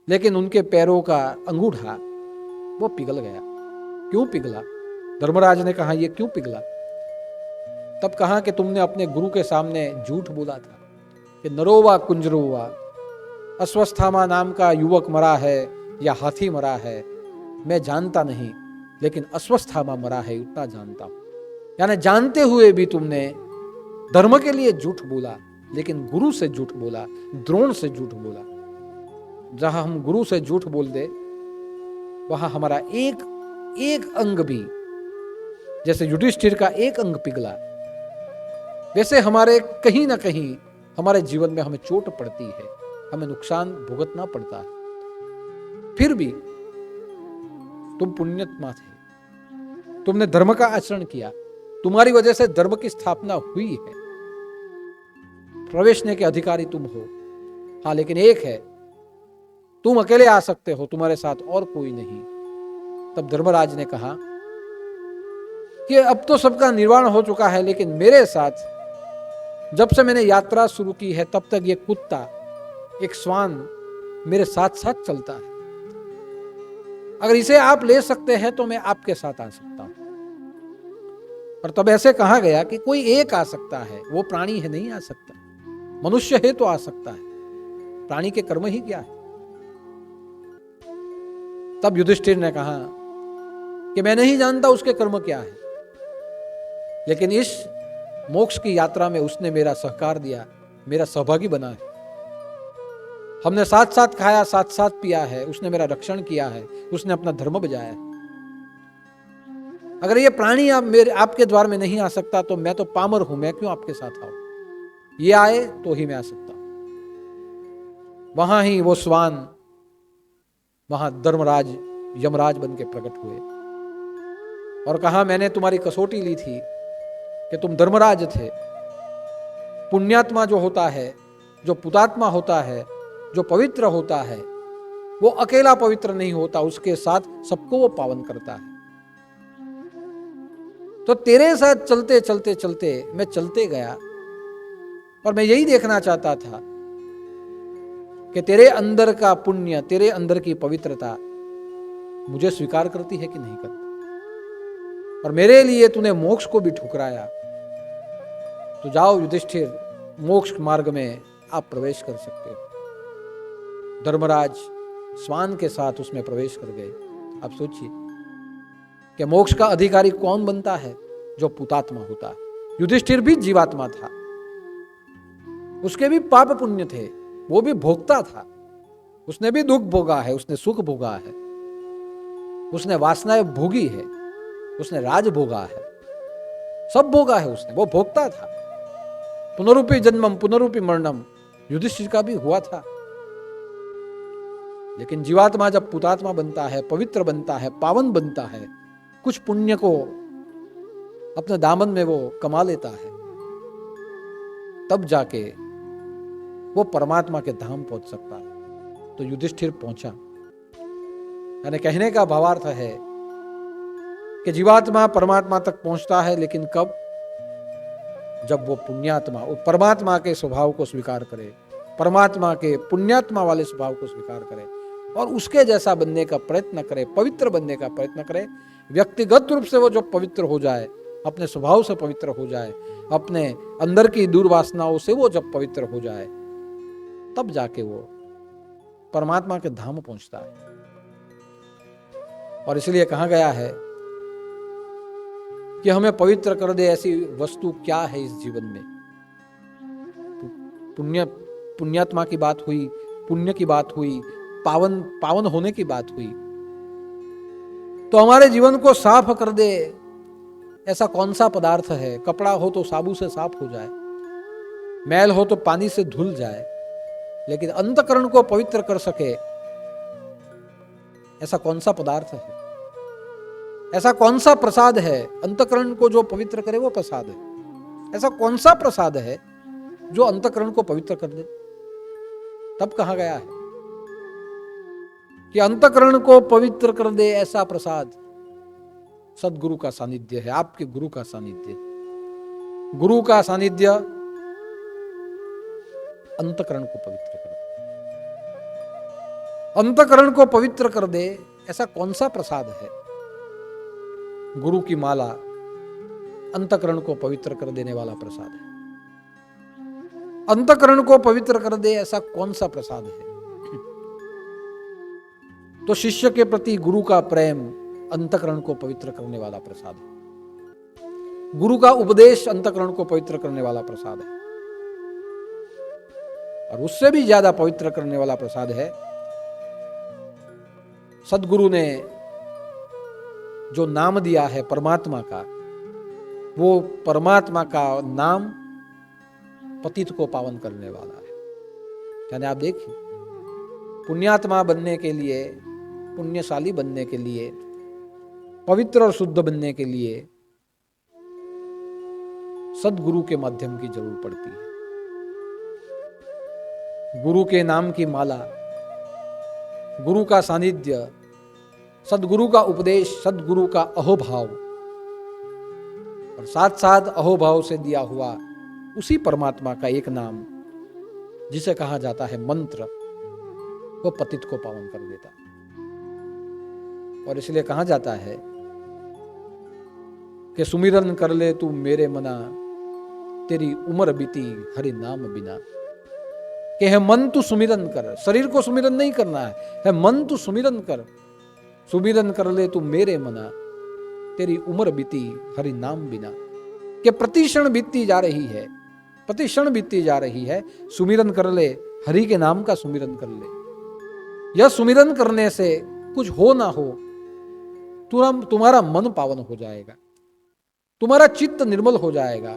लेकिन उनके पैरों का अंगूठा वो पिघल गया। क्यों पिघला? धर्मराज ने कहा यह क्यों पिघला? तब कहा कि तुमने अपने गुरु के सामने झूठ बोला था कि नरोवा कुंजरोवा, अश्वस्थामा नाम का युवक मरा है या हाथी मरा है मैं जानता नहीं, लेकिन अश्वस्थामा मरा है इतना जानता हूं। यानी जानते हुए भी तुमने धर्म के लिए झूठ बोला, लेकिन गुरु से झूठ बोला, द्रोण से झूठ बोला। जहां हम गुरु से झूठ बोल दे वहां हमारा एक अंग भी, जैसे युधिष्ठिर का एक अंग पिघला, वैसे हमारे कहीं ना कहीं हमारे जीवन में हमें चोट पड़ती है, हमें नुकसान भुगतना पड़ता है। फिर भी तुम पुण्यात्मा थे, तुमने धर्म का आचरण किया, तुम्हारी वजह से धर्म की स्थापना हुई है, प्रवेशने के अधिकारी तुम हो। हाँ, लेकिन एक है, तुम अकेले आ सकते हो, तुम्हारे साथ और कोई नहीं। तब धर्मराज ने कहा कि अब तो सबका निर्वाण हो चुका है, लेकिन मेरे साथ जब से मैंने यात्रा शुरू की है तब तक ये कुत्ता, एक श्वान मेरे साथ साथ चलता है। अगर इसे आप ले सकते हैं तो मैं आपके साथ आ सकता हूं। और तब ऐसे कहा गया कि कोई एक आ सकता है, वो प्राणी है नहीं आ सकता, मनुष्य है तो आ सकता है, प्राणी के कर्म ही क्या है। तब युधिष्ठिर ने कहा कि मैं नहीं जानता उसके कर्म क्या है, लेकिन इस मोक्ष की यात्रा में उसने मेरा सहकार दिया, मेरा सहभागी बना है। हमने साथ साथ खाया, साथ साथ पिया है, उसने मेरा रक्षण किया है, उसने अपना धर्म बजाया है। अगर ये प्राणी आपके द्वार में नहीं आ सकता तो मैं तो पामर हूं, मैं क्यों आपके साथ आऊं? ये आए तो ही मैं आ सकता हूं। वहां ही वो स्वान, वहां धर्मराज यमराज बन के प्रकट हुए और कहा, मैंने तुम्हारी कसौटी ली थी कि तुम धर्मराज थे। पुण्यात्मा जो होता है, जो पुतात्मा होता है, जो पवित्र होता है, वो अकेला पवित्र नहीं होता, उसके साथ सबको वो पावन करता है। तो तेरे साथ चलते चलते चलते मैं चलते गया और मैं यही देखना चाहता था कि तेरे अंदर का पुण्य, तेरे अंदर की पवित्रता मुझे स्वीकार करती है कि नहीं करती। और मेरे लिए तूने मोक्ष को भी ठुकराया, तो जाओ युधिष्ठिर, मोक्ष मार्ग में आप प्रवेश कर सकते हो। धर्मराज स्वान के साथ उसमें प्रवेश कर गए। आप सोचिए कि मोक्ष का अधिकारी कौन बनता है? जो पुतात्मा होता है। युधिष्ठिर भी जीवात्मा था, उसके भी पाप पुण्य थे, वो भी भोगता था, उसने भी दुख भोगा है, उसने सुख भोगा है, उसने वासनाएं भोगी है, उसने राज भोगा है, सब भोगा है उसने, वो भोगता था। पुनरुपि जन्मम पुनरुपि मरणम युधिष्ठिर का भी हुआ था। लेकिन जीवात्मा जब पुतात्मा बनता है, पवित्र बनता है, पावन बनता है, कुछ पुण्य को अपने दामन में वो कमा लेता है, तब जाके वो परमात्मा के धाम पहुंच सकता है। तो युधिष्ठिर पहुंचा। यानी कहने का भावार्थ है कि जीवात्मा परमात्मा तक पहुंचता है, लेकिन कब? जब वो पुण्यात्मा, वो परमात्मा के स्वभाव को स्वीकार करे, परमात्मा के पुण्यात्मा वाले स्वभाव को स्वीकार करे और उसके जैसा बनने का प्रयत्न करे, पवित्र बनने का प्रयत्न करे। व्यक्तिगत रूप से वो जो पवित्र हो जाए, अपने स्वभाव से पवित्र हो जाए, अपने अंदर की दुर्वासनाओं से वो जब पवित्र हो जाए, तब जाके वो परमात्मा के धाम पहुंचता है। और इसलिए कहा गया है कि हमें पवित्र कर दे ऐसी वस्तु क्या है इस जीवन में। पुण्यात्मा की बात हुई, पुण्य की बात हुई, पावन होने की बात हुई, तो हमारे जीवन को साफ कर दे ऐसा कौन सा पदार्थ है? कपड़ा हो तो साबु से साफ हो जाए, मैल हो तो पानी से धुल जाए, लेकिन अंतकरण को पवित्र कर सके ऐसा कौन सा पदार्थ है? ऐसा कौन सा प्रसाद है? अंतकरण को जो पवित्र करे वो प्रसाद है। ऐसा कौन सा प्रसाद है जो अंतकरण को पवित्र कर दे? तब कहा गया है कि अंतकरण को पवित्र कर दे ऐसा प्रसाद सदगुरु का सानिध्य है, आपके गुरु का सानिध्य। गुरु का सानिध्य अंतकरण को पवित्र कर दे। अंतकरण को पवित्र कर दे ऐसा कौन सा प्रसाद है? गुरु की माला अंतकरण को पवित्र कर देने वाला प्रसाद है। अंतकरण को पवित्र कर दे ऐसा कौन सा प्रसाद है? तो शिष्य के प्रति गुरु का प्रेम अंतकरण को पवित्र करने वाला प्रसाद है। गुरु का उपदेश अंतकरण को पवित्र करने वाला प्रसाद है। और उससे भी ज्यादा पवित्र करने वाला प्रसाद है सदगुरु ने जो नाम दिया है परमात्मा का, वो परमात्मा का नाम पतित को पावन करने वाला है। यानी आप देखिए, पुण्यात्मा बनने के लिए, पुण्यशाली बनने के लिए, पवित्र और शुद्ध बनने के लिए सदगुरु के माध्यम की जरूरत पड़ती है। गुरु के नाम की माला, गुरु का सानिध्य, सदगुरु का उपदेश, सदगुरु का अहोभाव और साथ साथ अहोभाव से दिया हुआ उसी परमात्मा का एक नाम जिसे कहा जाता है मंत्र, वो पतित को पावन कर देता है। और इसलिए कहा जाता है कि सुमिरन कर ले तू मेरे मना, तेरी उम्र बीती हरि नाम बिना। कि है मन तू सुमिरन कर, शरीर को सुमिरन नहीं करना है मन तू सुमिरन कर। सुमिरन कर ले तू मेरे मना, तेरी उम्र बीती हरि नाम बिना। कि प्रतिक्षण बीतती जा रही है, प्रतिक्षण बीतती जा रही है, सुमिरन कर ले, हरि के नाम का सुमिरन कर ले। यह सुमिरन करने से कुछ हो ना हो, तुम्हारा मन पावन हो जाएगा, तुम्हारा चित्त निर्मल हो जाएगा,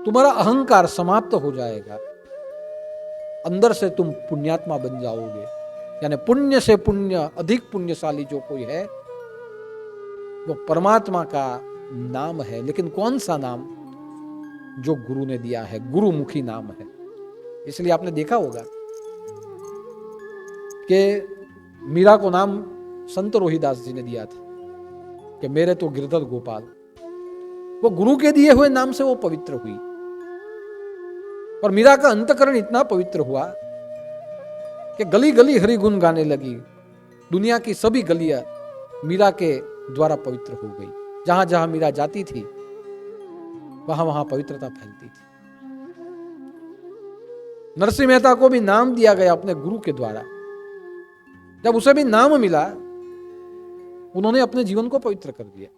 तुम्हारा अहंकार समाप्त हो जाएगा, अंदर से तुम पुण्यात्मा बन जाओगे। यानी पुण्य से पुण्य अधिक पुण्यशाली जो कोई है वो परमात्मा का नाम है। लेकिन कौन सा नाम? जो गुरु ने दिया है, गुरुमुखी नाम है। इसलिए आपने देखा होगा कि मीरा को नाम संत रोहिदास जी ने दिया था कि मेरे तो गिरधर गोपाल। वो गुरु के दिए हुए नाम से वो पवित्र हुई और मीरा का अंतकरण इतना पवित्र हुआ कि गली गली हरि गुण गाने लगी। दुनिया की सभी गलियां मीरा के द्वारा पवित्र हो गई। जहां जहां मीरा जाती थी वहां वहां पवित्रता फैलती थी। नरसिंह मेहता को भी नाम दिया गया अपने गुरु के द्वारा। जब उसे भी नाम मिला, उन्होंने अपने जीवन को पवित्र कर दिया।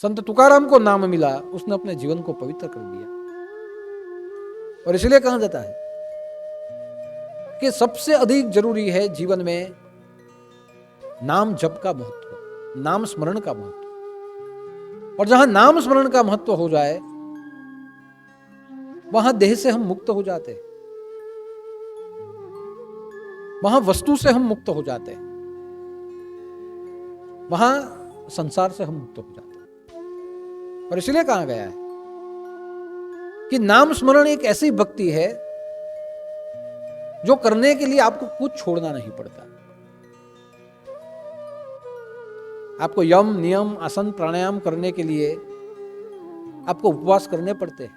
संत तुकाराम को नाम मिला, उसने अपने जीवन को पवित्र कर दिया। और इसलिए कहा जाता है कि सबसे अधिक जरूरी है जीवन में नाम जप का महत्व, नाम स्मरण का महत्व। और जहां नाम स्मरण का महत्व हो जाए वहां देह से हम मुक्त हो जाते हैं, वहां वस्तु से हम मुक्त हो जाते हैं, वहां संसार से हम मुक्त हो जाते हैं। और इसलिए कहा गया है कि नाम स्मरण एक ऐसी भक्ति है जो करने के लिए आपको कुछ छोड़ना नहीं पड़ता। आपको यम नियम आसन प्राणायाम करने के लिए आपको उपवास करने पड़ते हैं,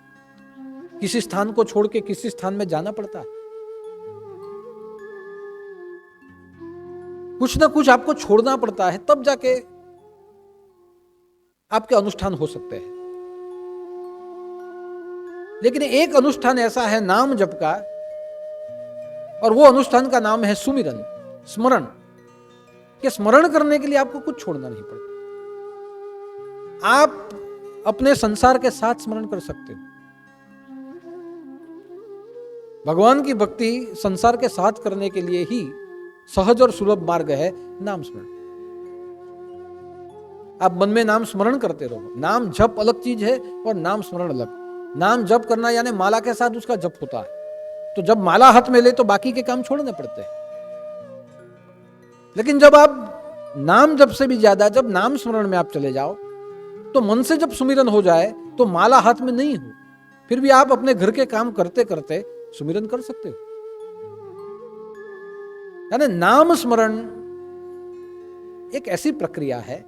किसी स्थान को छोड़ के किसी स्थान में जाना पड़ता है, कुछ ना कुछ आपको छोड़ना पड़ता है, तब जाके आपके अनुष्ठान हो सकते हैं। लेकिन एक अनुष्ठान ऐसा है नाम जप का, और वो अनुष्ठान का नाम है सुमिरन, स्मरण। कि स्मरण करने के लिए आपको कुछ छोड़ना नहीं पड़ता। आप अपने संसार के साथ स्मरण कर सकते हो। भगवान की भक्ति संसार के साथ करने के लिए ही सहज और सुलभ मार्ग है नाम स्मरण। आप मन में नाम स्मरण करते रहो। नाम जप अलग चीज है और नाम स्मरण अलग। नाम जप करना यानी माला के साथ उसका जप होता है, तो जब माला हाथ में ले तो बाकी के काम छोड़ने पड़ते हैं। लेकिन जब आप नाम जप से भी ज्यादा जब नाम स्मरण में आप चले जाओ, तो मन से जब सुमिरन हो जाए तो माला हाथ में नहीं हो, फिर भी आप अपने घर के काम करते करते सुमिरन कर सकते हो। यानी नाम स्मरण एक ऐसी प्रक्रिया है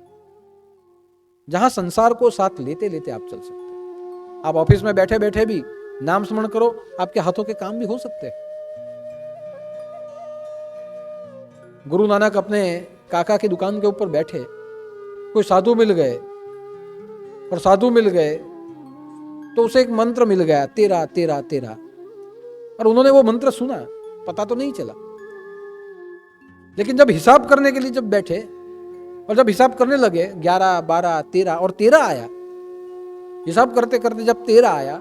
जहां संसार को साथ लेते लेते आप चल सकते हैं। आप ऑफिस में बैठे बैठे भी नाम स्मरण करो, आपके हाथों के काम भी हो सकते हैं। गुरु नानक अपने काका की दुकान के ऊपर बैठे, कोई साधु मिल गए, और साधु मिल गए तो उसे एक मंत्र मिल गया, तेरा तेरा तेरा, और उन्होंने वो मंत्र सुना, पता तो नहीं चला। लेकिन जब हिसाब करने के लिए जब बैठे और जब हिसाब करने लगे 11, 12, 13 और 13 आया, हिसाब करते करते जब 13 आया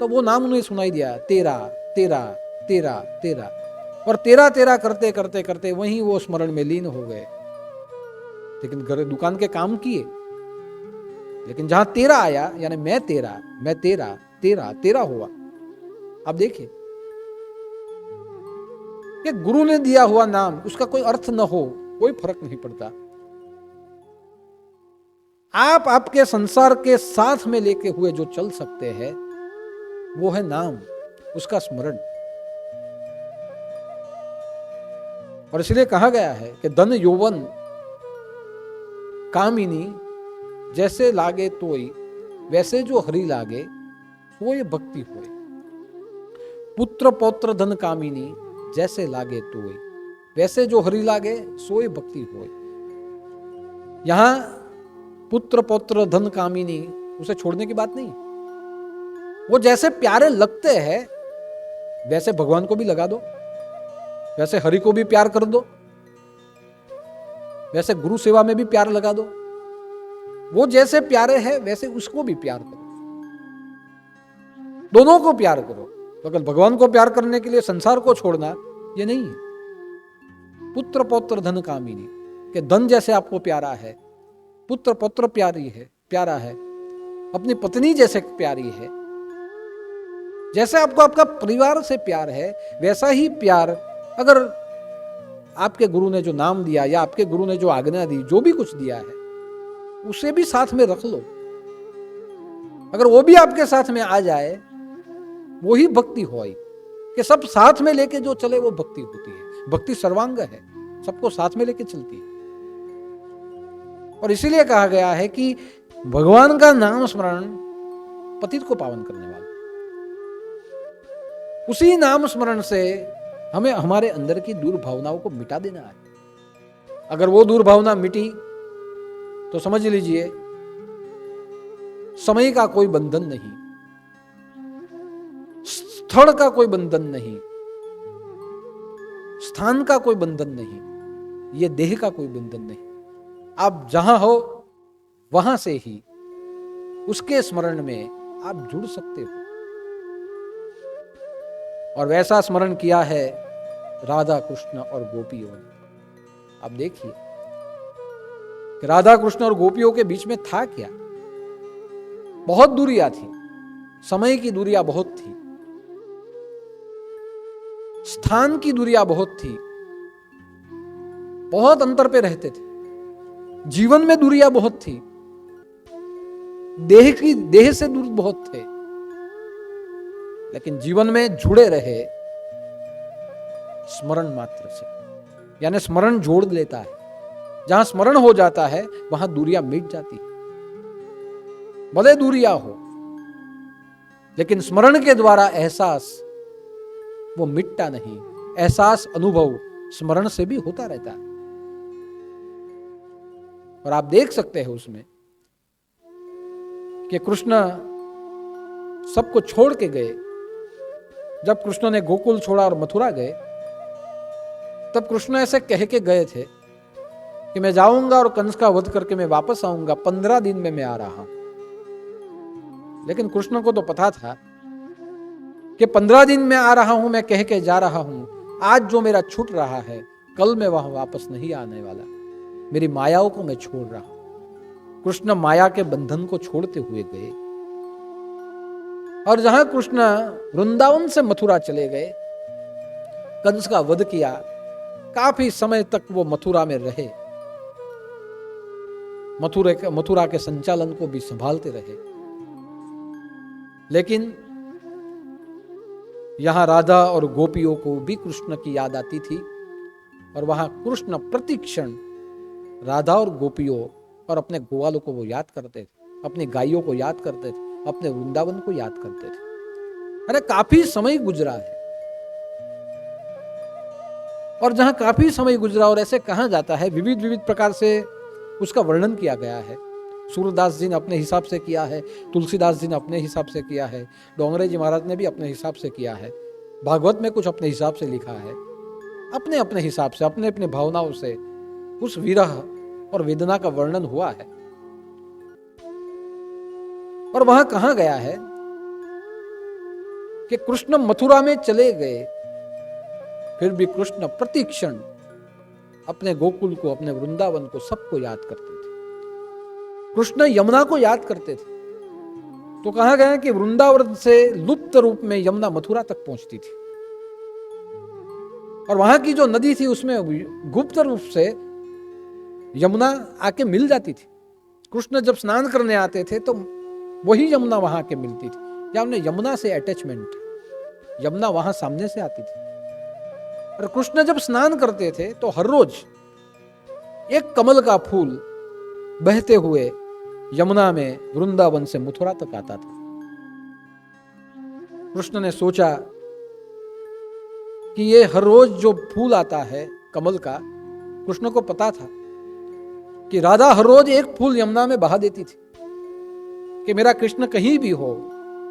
तो वो नाम उन्हें सुनाई दिया, तेरा तेरा तेरा तेरा, और 13 13 करते करते करते वहीं वो स्मरण में लीन हो गए। लेकिन घर दुकान के काम किए, लेकिन जहां 13 आया यानी मैं तेरा तेरा तेरा हुआ। आप देखिए कि गुरु ने दिया हुआ नाम, उसका कोई अर्थ न हो कोई फर्क नहीं पड़ता। आप आपके संसार के साथ में लेके हुए जो चल सकते हैं वो है नाम, उसका स्मरण। और इसलिए कहा गया है कि धन यौवन कामिनी जैसे लागे तोई, वैसे जो हरि लागे सोय भक्ति होय। पुत्र पौत्र धन कामिनी जैसे लागे तोय, वैसे जो हरि लागे सोय भक्ति होय। यहां पुत्र पौत्र धन कामिनी उसे छोड़ने की बात नहीं, वो जैसे प्यारे लगते हैं वैसे भगवान को भी लगा दो, वैसे हरि को भी प्यार कर दो, वैसे गुरु सेवा में भी प्यार लगा दो, वो जैसे प्यारे है वैसे उसको भी प्यार करो, दोनों को प्यार करो। तो अगर भगवान को प्यार करने के लिए संसार को छोड़ना, ये नहीं है। पुत्र पौत्र धन कामिनी, कि धन जैसे आपको प्यारा है, पुत्र पौत्र प्यारा है, अपनी पत्नी जैसे प्यारी है, जैसे आपको आपका परिवार से प्यार है, वैसा ही प्यार अगर आपके गुरु ने जो नाम दिया या आपके गुरु ने जो आज्ञा दी, जो भी कुछ दिया है, उसे भी साथ में रख लो। अगर वो भी आपके साथ में आ जाए, वो ही भक्ति हो, कि सब साथ में लेके जो चले वो भक्ति होती है। भक्ति सर्वांग है, सबको साथ में लेके चलती है। और इसीलिए कहा गया है कि भगवान का नाम स्मरण पतित को पावन करने वाला। उसी नाम स्मरण से हमें हमारे अंदर की दुर्भावनाओं को मिटा देना है। अगर वो दुर्भावना मिटी तो समझ लीजिए समय का कोई बंधन नहीं, स्थल का कोई बंधन नहीं, स्थान का कोई बंधन नहीं, ये देह का कोई बंधन नहीं। आप जहां हो वहां से ही उसके स्मरण में आप जुड़ सकते हो। और वैसा स्मरण किया है राधा कृष्ण और गोपियों ने। आप देखिए कि राधा कृष्ण और गोपियों के बीच में था क्या? बहुत दूरियां थी, समय की दूरियां बहुत थी, स्थान की दूरियां बहुत थी, बहुत अंतर पे रहते थे, जीवन में दूरियां बहुत थी, देह से दूर बहुत थे, लेकिन जीवन में जुड़े रहे स्मरण मात्र से। यानी स्मरण जोड़ लेता है, जहां स्मरण हो जाता है वहां दूरियां मिट जाती है। भले दूरियां हो, लेकिन स्मरण के द्वारा एहसास वो मिटता नहीं। एहसास अनुभव स्मरण से भी होता रहता है। और आप देख सकते हैं उसमें कि कृष्ण सबको छोड़ के गए। जब कृष्ण ने गोकुल छोड़ा और मथुरा गए, तब कृष्ण ऐसे कह के गए थे कि मैं जाऊंगा और कंस का वध करके मैं वापस आऊंगा, 15 दिन में मैं आ रहा हूं। लेकिन कृष्ण को तो पता था कि 15 दिन में आ रहा हूं, मैं कह के जा रहा हूं, आज जो मेरा छूट रहा है कल मैं वहां वापस नहीं आने वाला। मेरी मायाओं को मैं छोड़ रहा हूं। कृष्ण माया के बंधन को छोड़ते हुए गए। और जहां कृष्ण वृंदावन से मथुरा चले गए, कंस का वध किया, काफी समय तक वो मथुरा में रहे, मथुरा के संचालन को भी संभालते रहे। लेकिन यहां राधा और गोपियों को भी कृष्ण की याद आती थी। और वहां कृष्ण प्रतिक्षण राधा और गोपियों और अपने ग्वालों को वो याद करते थे, अपनी गायों को याद करते थे, अपने वृंदावन को याद करते थे। अरे काफी समय गुजरा है। और जहां काफी समय गुजरा और ऐसे कहा जाता है, विविध विविध प्रकार से उसका वर्णन किया गया है। सूरदास जी ने अपने हिसाब से किया है, तुलसीदास जी ने अपने हिसाब से किया है, डोंगरे जी महाराज ने भी अपने हिसाब से किया है, भागवत में कुछ अपने हिसाब से लिखा है। अपने अपने हिसाब से, अपने अपने भावनाओं से उस विरह और वेदना का वर्णन हुआ है। और वहां कहा गया है कि कृष्ण मथुरा में चले गए, फिर भी कृष्ण प्रतिक्षण अपने गोकुल को, अपने वृंदावन को, सबको याद करते थे। कृष्ण यमुना को याद करते थे। तो कहा गया कि वृंदावन से लुप्त रूप में यमुना मथुरा तक पहुंचती थी। और वहां की जो नदी थी उसमें गुप्त रूप से यमुना आके मिल जाती थी। कृष्ण जब स्नान करने आते थे तो वही यमुना वहां आके मिलती थी, या उन्हें यमुना से अटैचमेंट, यमुना वहां सामने से आती थी। और कृष्ण जब स्नान करते थे तो हर रोज एक कमल का फूल बहते हुए यमुना में वृंदावन से मथुरा तक आता था। कृष्ण ने सोचा कि ये हर रोज जो फूल आता है कमल का, कृष्ण को पता था कि राधा हर रोज एक फूल यमुना में बहा देती थी कि मेरा कृष्ण कहीं भी हो,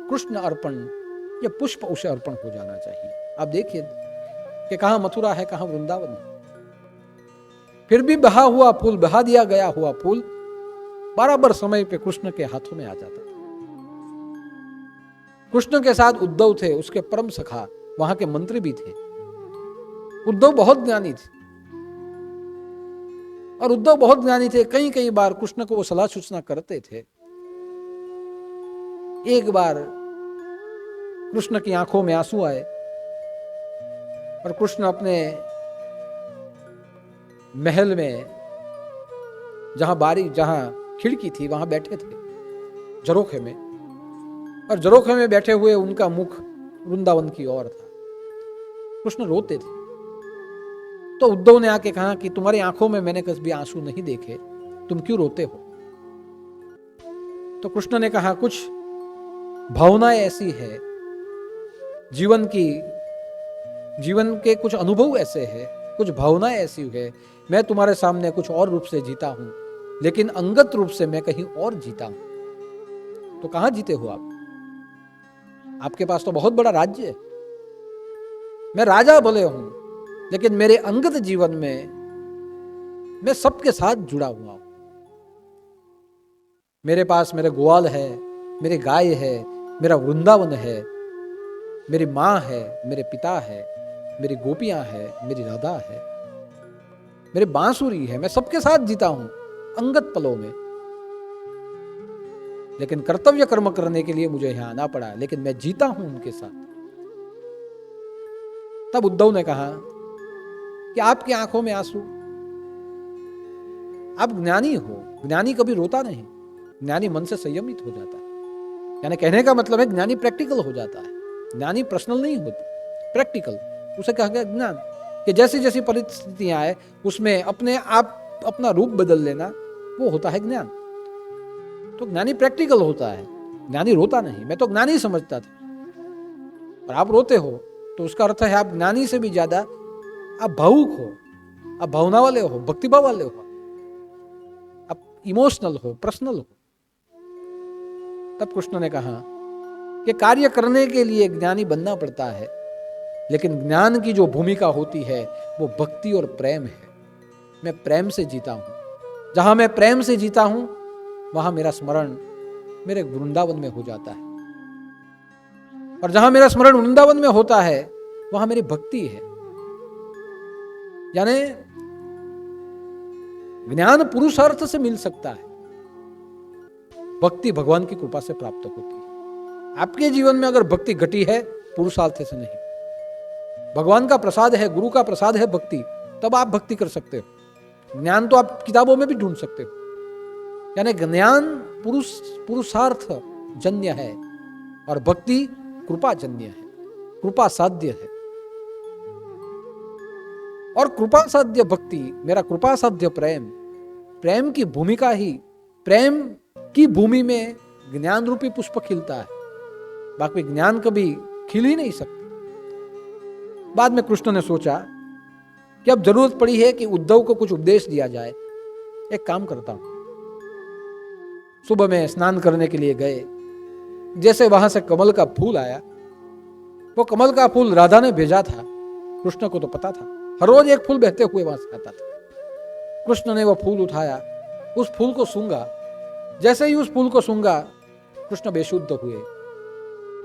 कृष्ण अर्पण या पुष्प उसे अर्पण हो जाना चाहिए। आप देखिए कि कहां मथुरा है, कहां वृंदावन है। फिर भी बहा हुआ फूल, बहा दिया गया हुआ फूल बराबर समय पे कृष्ण के हाथों में आ जाता था। कृष्ण के साथ उद्धव थे, उसके परम सखा, वहां के मंत्री भी थे। उद्धव बहुत ज्ञानी थे और उद्धव बहुत ज्ञानी थे। कई कई बार कृष्ण को वो सलाह सूचना करते थे। एक बार कृष्ण की आंखों में आंसू आए और कृष्ण अपने महल में जहां खिड़की थी वहां बैठे थे, झरोखे में, और झरोखे में बैठे हुए उनका मुख वृंदावन की ओर था। कृष्ण रोते थे। तो उद्धव ने आके कहा कि तुम्हारी आंखों में मैंने कभी आंसू नहीं देखे, तुम क्यों रोते हो? तो कृष्ण ने कहा, कुछ भावनाएं ऐसी है, जीवन के कुछ अनुभव ऐसे हैं, कुछ भावनाएं ऐसी है, मैं तुम्हारे सामने कुछ और रूप से जीता हूं, लेकिन अंगत रूप से मैं कहीं और जीता हूं। तो कहां जीते हो आप? आपके पास तो बहुत बड़ा राज्य है, मैं राजा भले हूं, लेकिन मेरे अंगत जीवन में मैं सबके साथ जुड़ा हुआ हूं। मेरे पास मेरे ग्वाल है, मेरे गाय है, मेरा वृंदावन है, मेरी मां है, मेरे पिता है, मेरी गोपियां है, मेरी राधा है, मेरी बांसुरी है, मैं सबके साथ जीता हूं अंगत पलों में। लेकिन कर्तव्य कर्म करने के लिए मुझे यहां आना पड़ा, लेकिन मैं जीता हूं उनके साथ। तब उद्धव ने कहा कि आपकी आंखों में आंसू, आप ज्ञानी हो, ज्ञानी कभी रोता नहीं, ज्ञानी मन से संयमित हो जाता है। यानी कहने का मतलब है ज्ञानी प्रैक्टिकल हो जाता है, ज्ञानी पर्सनल नहीं होता, प्रैक्टिकल। उसे कहा गया ज्ञान कि जैसी जैसी परिस्थितियां आए उसमें अपने आप अपना रूप बदल लेना, वो होता है ज्ञान। तो ज्ञानी प्रैक्टिकल होता है, ज्ञानी रोता नहीं। मैं तो ज्ञानी समझता था, और आप रोते हो तो उसका अर्थ है आप ज्ञानी से भी ज्यादा आप भावुक हो, आप भावना वाले हो, भक्तिभाव वाले हो, आप इमोशनल हो, पर्सनल हो। तब कृष्ण ने कहा कि कार्य करने के लिए ज्ञानी बनना पड़ता है, लेकिन ज्ञान की जो भूमिका होती है वो भक्ति और प्रेम है। मैं प्रेम से जीता हूं, जहां मैं प्रेम से जीता हूं वहां मेरा स्मरण मेरे वृंदावन में हो जाता है, और जहां मेरा स्मरण वृंदावन में होता है वहां मेरी भक्ति है। यानी ज्ञान पुरुषार्थ से मिल सकता है, भक्ति भगवान की कृपा से प्राप्त होती है। आपके जीवन में अगर भक्ति घटी है, पुरुषार्थ से नहीं, भगवान का प्रसाद है, गुरु का प्रसाद है भक्ति, तब आप भक्ति कर सकते हो। ज्ञान तो आप किताबों में भी ढूंढ सकते हो। यानी ज्ञान पुरुषार्थ जन्य है और भक्ति कृपा जन्य है, कृपा साध्य है। और कृपा साध्य भक्ति, मेरा कृपा साध्य प्रेम, प्रेम की भूमिका ही, प्रेम की भूमि में ज्ञान रूपी पुष्प खिलता है, बाकी ज्ञान कभी खिल ही नहीं सकता। बाद में कृष्ण ने सोचा कि अब जरूरत पड़ी है कि उद्धव को कुछ उपदेश दिया जाए। एक काम करता हूं, सुबह में स्नान करने के लिए गए, जैसे वहां से कमल का फूल आया, वो कमल का फूल राधा ने भेजा था, कृष्ण को तो पता था, हर रोज एक फूल बहते हुए वहां से आता था। कृष्ण ने वो फूल उठाया, उस फूल को सूंघा, जैसे ही उस फूल को सूंघा कृष्ण बेशुद्ध हुए,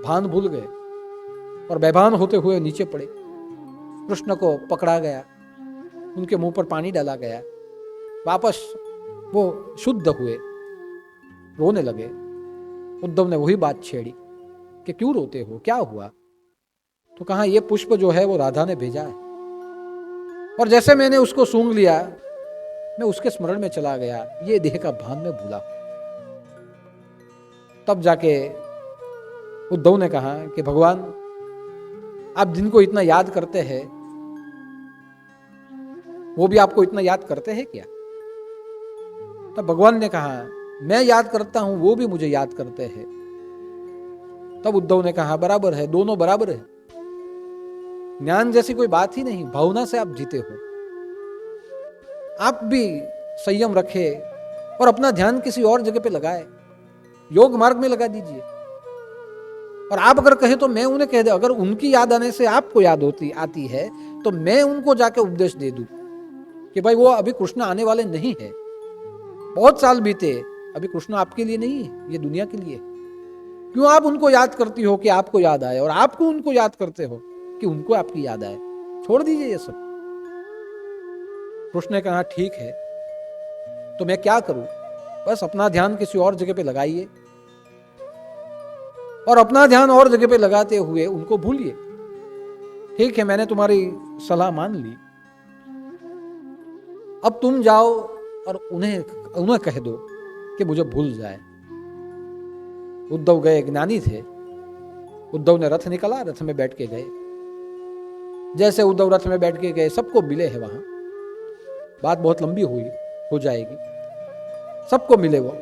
भान भूल गए और बेभान होते हुए नीचे पड़े। कृष्ण को पकड़ा गया, उनके मुंह पर पानी डाला गया, वापस वो शुद्ध हुए, रोने लगे। उद्धव ने वही बात छेड़ी कि क्यों रोते हो, क्या हुआ? तो कहा ये पुष्प जो है वो राधा ने भेजा है, और जैसे मैंने उसको सूंघ लिया मैं उसके स्मरण में चला गया, ये देह का भान में भूला। तब जाके उद्धव ने कहा कि भगवान, आप जिनको इतना याद करते हैं वो भी आपको इतना याद करते हैं क्या? तब भगवान ने कहा मैं याद करता हूं, वो भी मुझे याद करते हैं। तब उद्धव ने कहा बराबर है, दोनों बराबर है, ज्ञान जैसी कोई बात ही नहीं, भावना से आप जीते हो। आप भी संयम रखे और अपना ध्यान किसी और जगह पे लगाए, योग मार्ग में लगा दीजिए। और आप अगर कहे तो मैं उन्हें कह दे, अगर उनकी याद आने से आपको याद आती है तो मैं उनको जाके उपदेश दे दूं कि भाई वो अभी कृष्ण आने वाले नहीं है, बहुत साल बीते, अभी कृष्ण आपके लिए नहीं है, ये दुनिया के लिए है। क्यों आप उनको याद करती हो कि आपको याद आए, और आपको उनको याद करते हो कि उनको आपकी याद आए? छोड़ दीजिए ये सब। कृष्ण ने कहा ठीक है, तो मैं क्या करूं? बस अपना ध्यान किसी और जगह पे लगाइए, और अपना ध्यान और जगह पे लगाते हुए उनको भूलिए। ठीक है, मैंने तुम्हारी सलाह मान ली, अब तुम जाओ और उन्हें कह दो कि मुझे भूल जाए। उद्धव गए, ज्ञानी थे। उद्धव ने रथ निकाला, रथ में बैठ के गए। जैसे उद्धव रथ में बैठ के गए, सबको मिले हैं वहां। बात बहुत लंबी हो जाएगी। सबको मिले वो,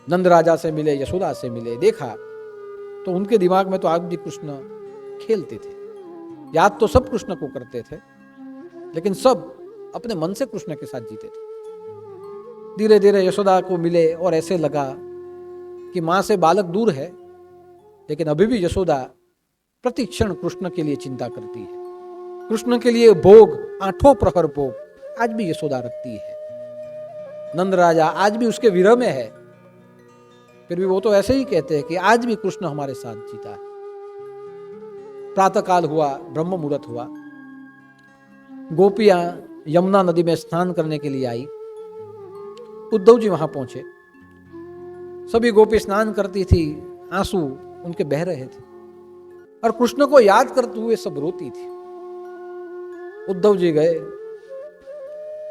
नंद राजा से मिले, यशोदा से मिले। देखा तो उनके दिमाग में तो आज भी कृष्ण खेलते थे। याद तो सब कृष्ण को करते थे, लेकिन सब अपने मन से कृष्ण के साथ जीते थे। धीरे धीरे यशोदा को मिले और ऐसे लगा कि मां से बालक दूर है, लेकिन अभी भी यशोदा प्रति क्षण कृष्ण के लिए चिंता करती है। कृष्ण के लिए भोग, आठों प्रहर भोग आज भी यशोदा रखती है। नंद राजा आज भी उसके विरह में है, फिर भी वो तो ऐसे ही कहते हैं कि आज भी कृष्ण हमारे साथ जीता है। प्रातः काल हुआ, ब्रह्म मुहूर्त हुआ। गोपियां यमुना नदी में स्नान करने के लिए आई। उद्धव जी वहां पहुंचे। सभी गोपी स्नान करती थी, आंसू उनके बह रहे थे, और कृष्ण को याद करते हुए सब रोती थी। उद्धव जी गए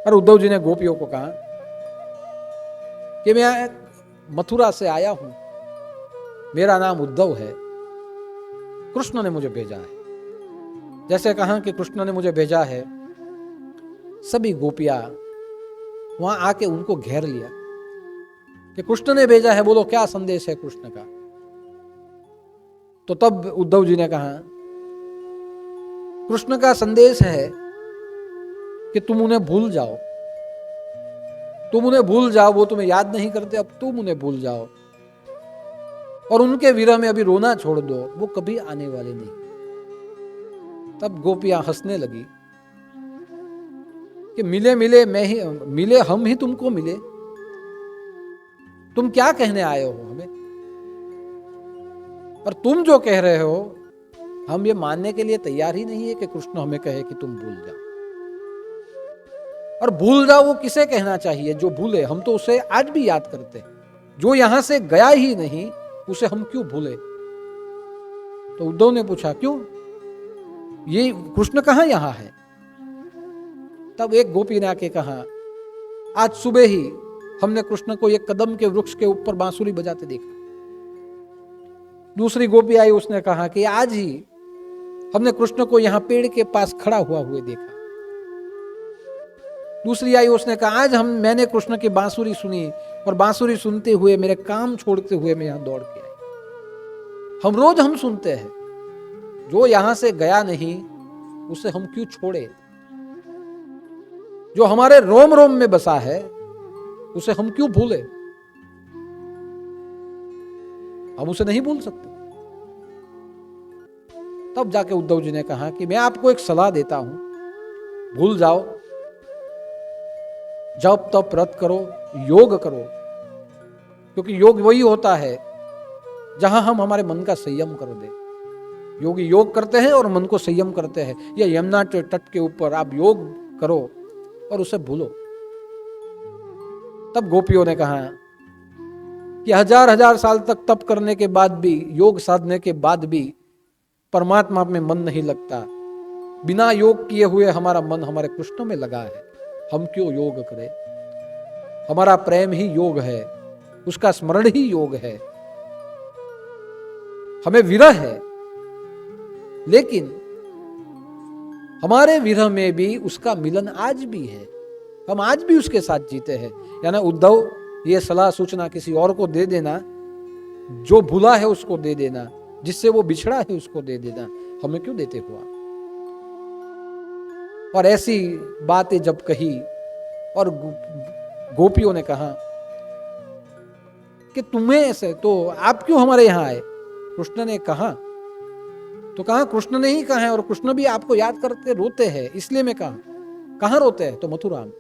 और उद्धव जी ने गोपियों को कहा कि मैं मथुरा से आया हूं, मेरा नाम उद्धव है, कृष्ण ने मुझे भेजा है। जैसे कहा कि कृष्ण ने मुझे भेजा है, सभी गोपियां वहां आके उनको घेर लिया कि कृष्ण ने भेजा है, बोलो क्या संदेश है कृष्ण का। तो तब उद्धव जी ने कहा, कृष्ण का संदेश है कि तुम उन्हें भूल जाओ, तुम उन्हें भूल जाओ, वो तुम्हें याद नहीं करते, अब तुम उन्हें भूल जाओ, और उनके विरह में अभी रोना छोड़ दो, वो कभी आने वाले नहीं। तब गोपियां हंसने लगी कि मिले हम ही तुमको मिले, तुम क्या कहने आए हो हमें, और तुम जो कह रहे हो हम ये मानने के लिए तैयार ही नहीं है कि कृष्ण हमें कहे कि तुम भूल जाओ। और भूल जाओ वो किसे कहना चाहिए? जो भूले, हम तो उसे आज भी याद करते हैं। जो यहां से गया ही नहीं, उसे हम क्यों भूले? तो उद्धव ने पूछा, क्यों, ये कृष्ण कहां यहां है? तब एक गोपी ने आके कहा, आज सुबह ही हमने कृष्ण को एक कदम के वृक्ष के ऊपर बांसुरी बजाते देखा। दूसरी गोपी आई, उसने कहा कि आज ही हमने कृष्ण को यहां पेड़ के पास खड़ा हुए देखा। दूसरी आई, उसने कहा आज मैंने कृष्ण की बांसुरी सुनी, और बांसुरी सुनते हुए मेरे काम छोड़ते हुए मैं यहां दौड़ के आई। हम रोज सुनते हैं, जो यहां से गया नहीं उसे हम क्यों छोड़े? जो हमारे रोम रोम में बसा है उसे हम क्यों भूले? हम उसे नहीं भूल सकते। तब जाके उद्धव जी ने कहा कि मैं आपको एक सलाह देता हूं, भूल जाओ, जप तप व्रत करो, योग करो, क्योंकि योग वही होता है जहां हम हमारे मन का संयम कर दे। योगी योग करते हैं और मन को संयम करते हैं। या यमुना तट के ऊपर आप योग करो और उसे भूलो। तब गोपियों ने कहा कि हजार साल तक तप करने के बाद भी, योग साधने के बाद भी परमात्मा में मन नहीं लगता। बिना योग किए हुए हमारा मन हमारे कृष्ण में लगा है, हम क्यों योग करें? हमारा प्रेम ही योग है, उसका स्मरण ही योग है। हमें विरह है, लेकिन हमारे विरह में भी उसका मिलन आज भी है, हम आज भी उसके साथ जीते हैं। यानी उद्धव, ये सलाह सूचना किसी और को दे देना, जो भूला है उसको दे देना, जिससे वो बिछड़ा है उसको दे देना, हमें क्यों देते हुआ? और ऐसी बातें जब कही और गोपियों ने कहा कि तुम्हें ऐसे, तो आप क्यों हमारे यहां आए? कृष्ण ने कहा, तो कहा कृष्ण ने ही कहा है, और कृष्ण भी आपको याद करते रोते हैं, इसलिए मैं कहा। कहां रोते हैं? तो मथुरा में।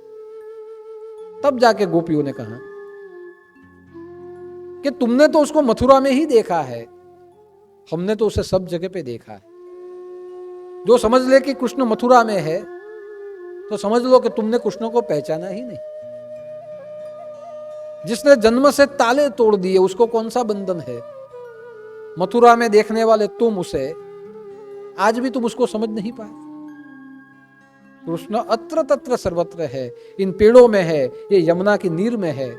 तब जाके गोपियों ने कहा कि तुमने तो उसको मथुरा में ही देखा है, हमने तो उसे सब जगह पे देखा है। जो समझ ले कि कृष्ण मथुरा में है तो समझ लो कि तुमने कृष्ण को पहचाना ही नहीं। जिसने जन्म से ताले तोड़ दिए उसको कौन सा बंधन है? मथुरा में देखने वाले तुम उसे आज भी तुम उसको समझ नहीं पाए। कृष्ण अत्र तत्र सर्वत्र है, इन पेड़ों में है, ये यमुना की नीर में है,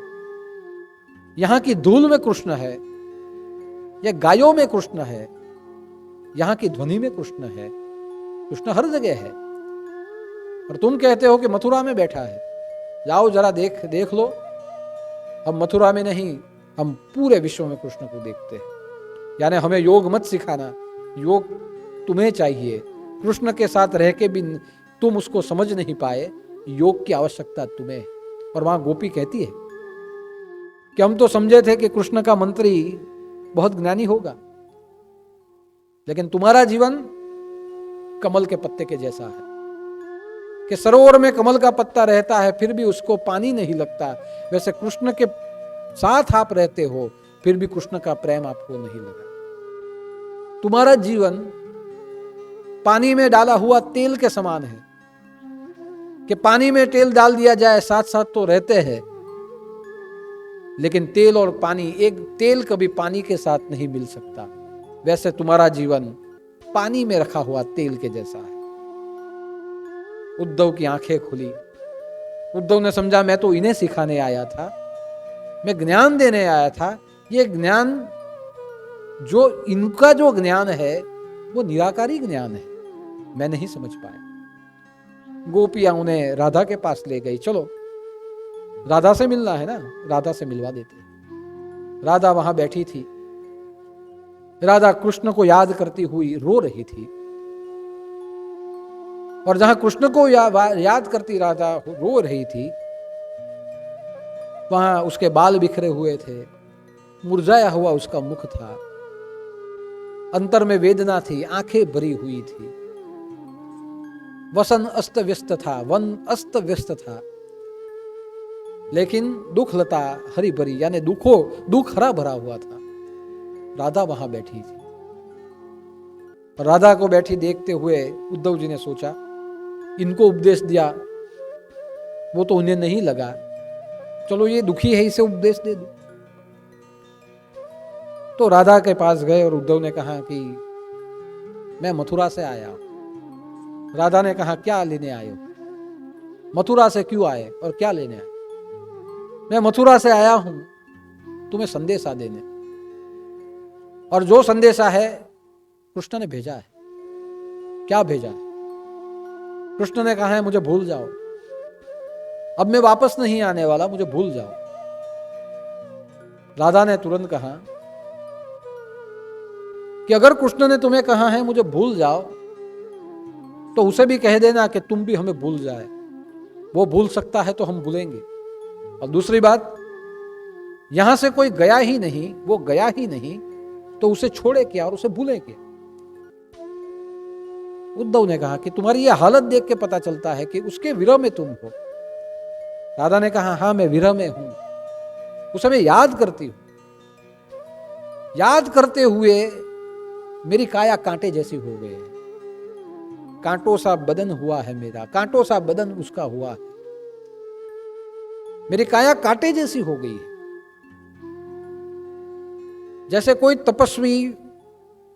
यहां की धूल में कृष्ण है, ये गायों में कृष्ण है, यहां की ध्वनि में कृष्ण है। कृष्ण हर जगह है। और तुम कहते हो कि मथुरा में बैठा है। जाओ जरा देख लो, हम मथुरा में नहीं, हम पूरे विश्व में कृष्ण को देखते हैं। यानी हमें योग मत सिखाना, योग तुम्हें चाहिए। कृष्ण के साथ रह के भी तुम उसको समझ नहीं पाए, योग की आवश्यकता तुम्हें। और वहां गोपी कहती है कि हम तो समझे थे कि कृष्ण का मंत्री बहुत ज्ञानी होगा, लेकिन तुम्हारा जीवन कमल के पत्ते के जैसा है कि सरोवर में कमल का पत्ता रहता है फिर भी उसको पानी नहीं लगता। वैसे कृष्ण के साथ आप रहते हो फिर भी कृष्ण का प्रेम आपको नहीं लगा। तुम्हारा जीवन पानी में डाला हुआ तेल के समान है कि पानी में तेल डाल दिया जाए साथ साथ तो रहते हैं, लेकिन तेल और पानी, एक तेल कभी पानी के साथ नहीं मिल सकता। वैसे तुम्हारा जीवन पानी में रखा हुआ तेल के जैसा है। उद्धव की आंखें खुली। उद्धव ने समझा मैं तो इन्हें सिखाने आया था, मैं ज्ञान देने आया था। ये ज्ञान, जो इनका जो ज्ञान है वो निराकारी ज्ञान है, मैं नहीं समझ पाया। गोपियां उन्हें राधा के पास ले गई। चलो राधा से मिलना है ना, राधा से मिलवा देते। राधा वहां बैठी थी। राधा कृष्ण को याद करती हुई रो रही थी। और जहां कृष्ण को याद करती राधा रो रही थी, वहां उसके बाल बिखरे हुए थे, मुरझाया हुआ उसका मुख था, अंतर में वेदना थी, आंखें भरी हुई थी। वसन अस्त व्यस्त था, वन अस्त व्यस्त था, लेकिन दुख लता हरी भरी, यानी दुख हरा भरा हुआ था। राधा वहां बैठी थी। राधा को बैठी देखते हुए उद्धव जी ने सोचा इनको उपदेश दिया वो तो उन्हें नहीं लगा, चलो ये दुखी है इसे उपदेश दे दो। तो राधा के पास गए और उद्धव ने कहा कि मैं मथुरा से आया हूं। राधा ने कहा क्या लेने आए हो? मथुरा से क्यों आए और क्या लेने आए? मैं मथुरा से आया हूं तुम्हें संदेशा देने, और जो संदेशा है कृष्ण ने भेजा है। क्या भेजा है? कृष्ण ने कहा है मुझे भूल जाओ, अब मैं वापस नहीं आने वाला, मुझे भूल जाओ। राधा ने तुरंत कहा कि अगर कृष्ण ने तुम्हें कहा है मुझे भूल जाओ, तो उसे भी कह देना कि तुम भी हमें भूल जाए। वो भूल सकता है तो हम भूलेंगे। और दूसरी बात, यहां से कोई गया ही नहीं, वो गया ही नहीं, तो उसे छोड़े क्या और उसे भूले क्या? उद्धव ने कहा कि तुम्हारी यह हालत देख के पता चलता है कि उसके विरह में तुम हो। राधा ने कहा हां मैं विरह में हूं, उसे मैं याद करती हूं। याद करते हुए मेरी काया कांटे जैसी हो गई है। कांटों सा बदन हुआ है मेरा, कांटों सा बदन उसका हुआ है। मेरी काया कांटे जैसी हो गई है। जैसे कोई तपस्वी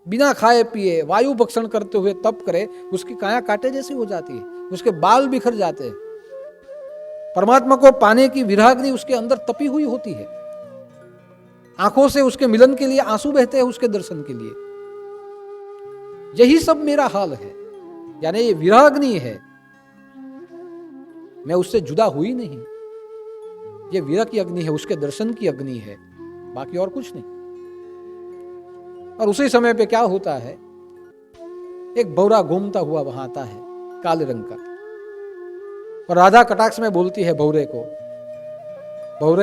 बिना खाए पिए वायु भक्षण करते हुए तप करे, उसकी काया कांटे जैसी हो जाती है, उसके बाल बिखर जाते हैं। परमात्मा को पाने की विराग्नि उसके अंदर तपी हुई होती है। आंखों से उसके मिलन के लिए आंसू बहते हैं, उसके दर्शन के लिए। यही सब मेरा हाल है, यानी ये विराग्नि है। मैं उससे जुदा हुई नहीं। ये विरह की अग्नि है, उसके दर्शन की अग्नि है, बाकी और कुछ नहीं। और उसी समय पे क्या होता है, एक भौरा घूमता हुआ वहां आता है, काले रंग का। और राधा कटाक्ष में बोलती है भौरे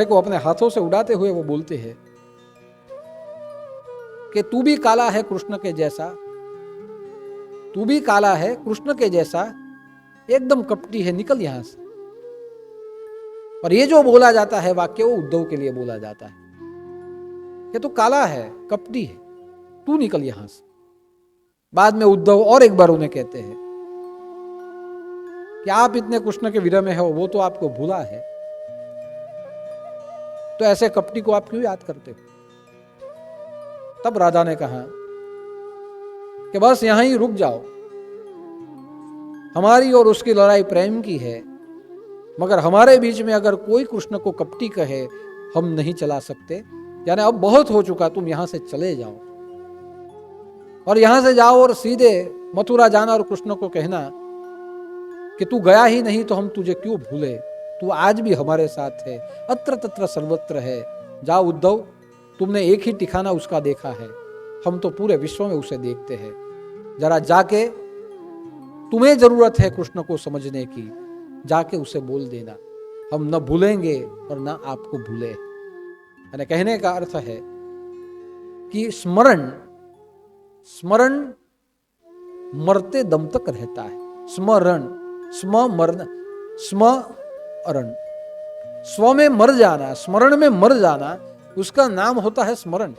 को अपने हाथों से उड़ाते हुए वो बोलते हैं कि तू भी काला है कृष्ण के जैसा, तू भी काला है कृष्ण के जैसा, एकदम कपटी है, निकल यहां से। और ये जो बोला जाता है वाक्य, वो उद्धव के लिए बोला जाता है। ये तो काला है, कपटी है, तू निकल यहां से। बाद में उद्धव और एक बार उन्हें कहते हैं कि आप इतने कृष्ण के विरह में हो, वो तो आपको भूला है, तो ऐसे कपटी को आप क्यों याद करते हो? तब राधा ने कहा कि बस यहां ही रुक जाओ, हमारी और उसकी लड़ाई प्रेम की है, मगर हमारे बीच में अगर कोई कृष्ण को कपटी कहे हम नहीं चला सकते, यानी अब बहुत हो चुका, तुम यहां से चले जाओ। और यहां से जाओ और सीधे मथुरा जाना और कृष्ण को कहना कि तू गया ही नहीं तो हम तुझे क्यों भूले, तू आज भी हमारे साथ है, अत्र तत्र सर्वत्र है। जाओ उद्धव, तुमने एक ही ठिकाना उसका देखा है, हम तो पूरे विश्व में उसे देखते हैं। जरा जाके, तुम्हें जरूरत है कृष्ण को समझने की, जाके उसे बोल देना, हम न भूलेंगे और न आपको भूले। यानी कहने का अर्थ है कि स्मरण मरते दम तक रहता है। स्मरण, स्मरण, स्व में मर जाना, स्मरण में मर जाना, उसका नाम होता है स्मरण।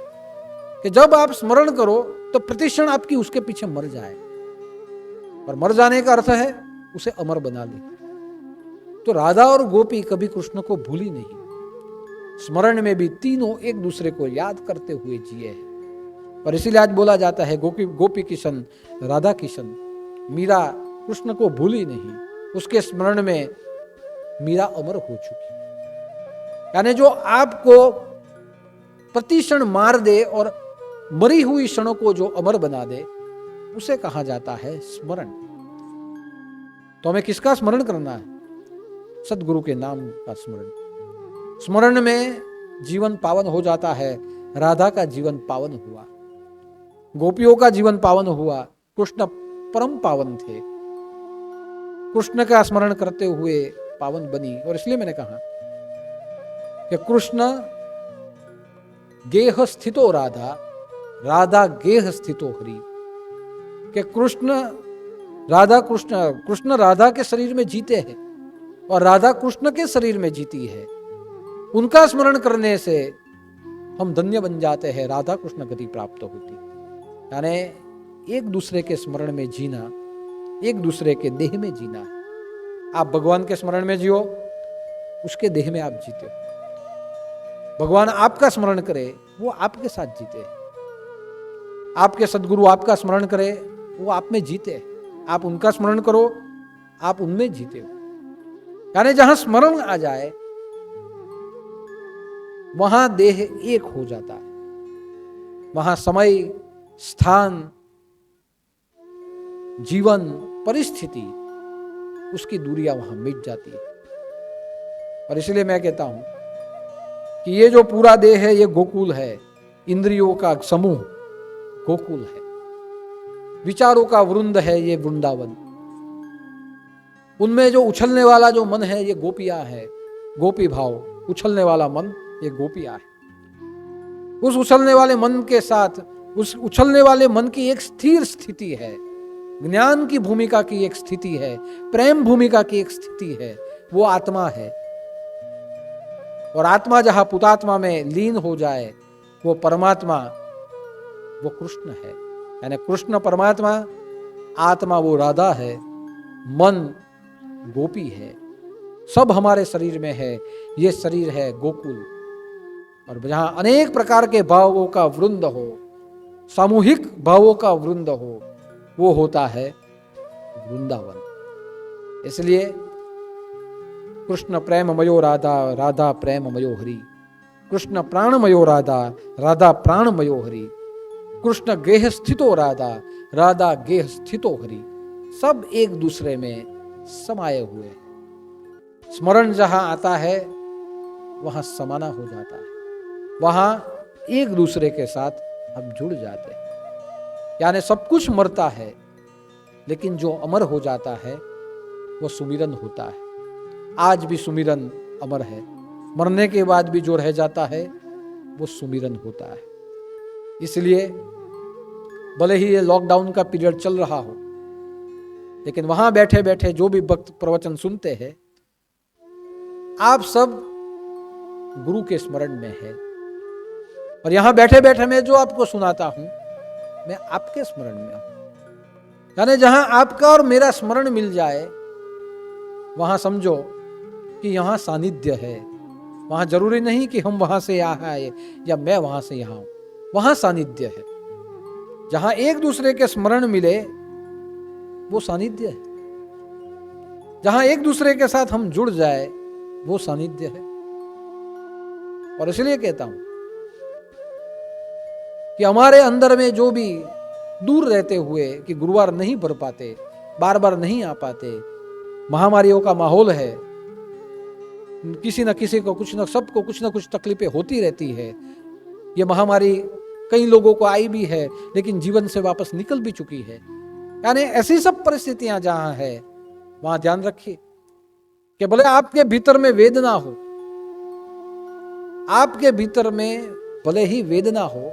कि जब आप स्मरण करो तो प्रतिक्षण आपकी उसके पीछे मर जाए, और मर जाने का अर्थ है उसे अमर बना ले। तो राधा और गोपी कभी कृष्ण को भूली नहीं, स्मरण में भी तीनों एक दूसरे को याद करते हुए जिए हैं। और इसीलिए आज बोला जाता है गोपी किशन राधा किशन। मीरा कृष्ण को भूली नहीं, उसके स्मरण में मीरा अमर हो चुकी। यानी जो आपको प्रतिक्षण मार दे और मरी हुई क्षणों को जो अमर बना दे, उसे कहा जाता है स्मरण। तो हमें किसका स्मरण करना है? सदगुरु के नाम का स्मरण। स्मरण में जीवन पावन हो जाता है। राधा का जीवन पावन हुआ, गोपियों का जीवन पावन हुआ, कृष्ण परम पावन थे, कृष्ण का स्मरण करते हुए पावन बनी। और इसलिए मैंने कहा कि कृष्ण गेह स्थितो राधा, राधा गेह स्थितो हरि। कि कृष्ण राधा के शरीर में जीते हैं और राधा कृष्ण के शरीर में जीती है। उनका स्मरण करने से हम धन्य बन जाते हैं, राधा कृष्ण गति प्राप्त होती। यानी एक दूसरे के स्मरण में जीना, एक दूसरे के देह में जीना। आप भगवान के स्मरण में जियो, उसके देह में आप जीते हो। भगवान आपका स्मरण करे, वो आपके साथ जीते। आपके सदगुरु आपका स्मरण करे, वो आप में जीते। आप उनका स्मरण करो, आप उनमें जीते हो। यानी जहां स्मरण आ जाए वहां देह एक हो जाता है, वहां समय, स्थान, जीवन, परिस्थिति, उसकी दूरियां वहां मिट जाती है। और इसलिए मैं कहता हूं कि ये जो पूरा देह है ये गोकुल है, इंद्रियों का समूह गोकुल है, विचारों का वृंद है ये वृंदावन। उनमें जो उछलने वाला जो मन है ये गोपियां है, गोपी भाव, उछलने वाला मन ये गोपियां है। उस उछलने वाले मन के साथ, उस उछलने वाले मन की एक स्थिर स्थिति है, ज्ञान की भूमिका की एक स्थिति है, प्रेम भूमिका की एक स्थिति है, वो आत्मा है। और आत्मा जहां पुतात्मा में लीन हो जाए, वो परमात्मा, वो कृष्ण है। यानी कृष्ण परमात्मा, आत्मा वो राधा है, मन गोपी है। सब हमारे शरीर में है। ये शरीर है गोकुल। और जहां अनेक प्रकार के भावों का वृंद हो, सामूहिक भावों का वृंद हो, वो होता है वृंदावन। इसलिए कृष्ण प्रेममयो राधा, राधा प्रेममयो हरि। कृष्ण प्राणमयो राधा, राधा प्राणमयो हरि। कृष्ण गेह स्थितो राधा, राधा गेह स्थितो हरि। सब एक दूसरे में समाये हुए हैं। स्मरण जहां आता है वहां समाना हो जाता है, वहां एक दूसरे के साथ हम जुड़ जाते हैं। यानी सब कुछ मरता है, लेकिन जो अमर हो जाता है वो सुमिरन होता है। आज भी सुमिरन अमर है, मरने के बाद भी जो रह जाता है वो सुमिरन होता है। इसलिए भले ही ये लॉकडाउन का पीरियड चल रहा हो, लेकिन वहां बैठे बैठे जो भी भक्त प्रवचन सुनते हैं, आप सब गुरु के स्मरण में है। और यहां बैठे बैठे मैं जो आपको सुनाता हूं मैं आपके स्मरण में हूं। यानी जहां आपका और मेरा स्मरण मिल जाए वहां समझो कि यहां सानिध्य है। वहां जरूरी नहीं कि हम वहां से यहां आए या मैं वहां से यहां हूं, वहां सानिध्य है। जहां एक दूसरे के स्मरण मिले वो सानिध्य है। जहां एक दूसरे के साथ हम जुड़ जाए वो सानिध्य है। और इसलिए कहता हूं कि हमारे अंदर में जो भी दूर रहते हुए कि गुरुवार नहीं भर पाते, बार बार नहीं आ पाते, महामारियों का माहौल है, किसी न किसी को सबको कुछ न कुछ तकलीफें होती रहती है। ये महामारी कई लोगों को आई भी है लेकिन जीवन से वापस निकल भी चुकी है। यानी ऐसी सब परिस्थितियां जहां है वहां ध्यान रखिए कि भले आपके भीतर में वेदना हो, आपके भीतर में भले ही वेदना हो,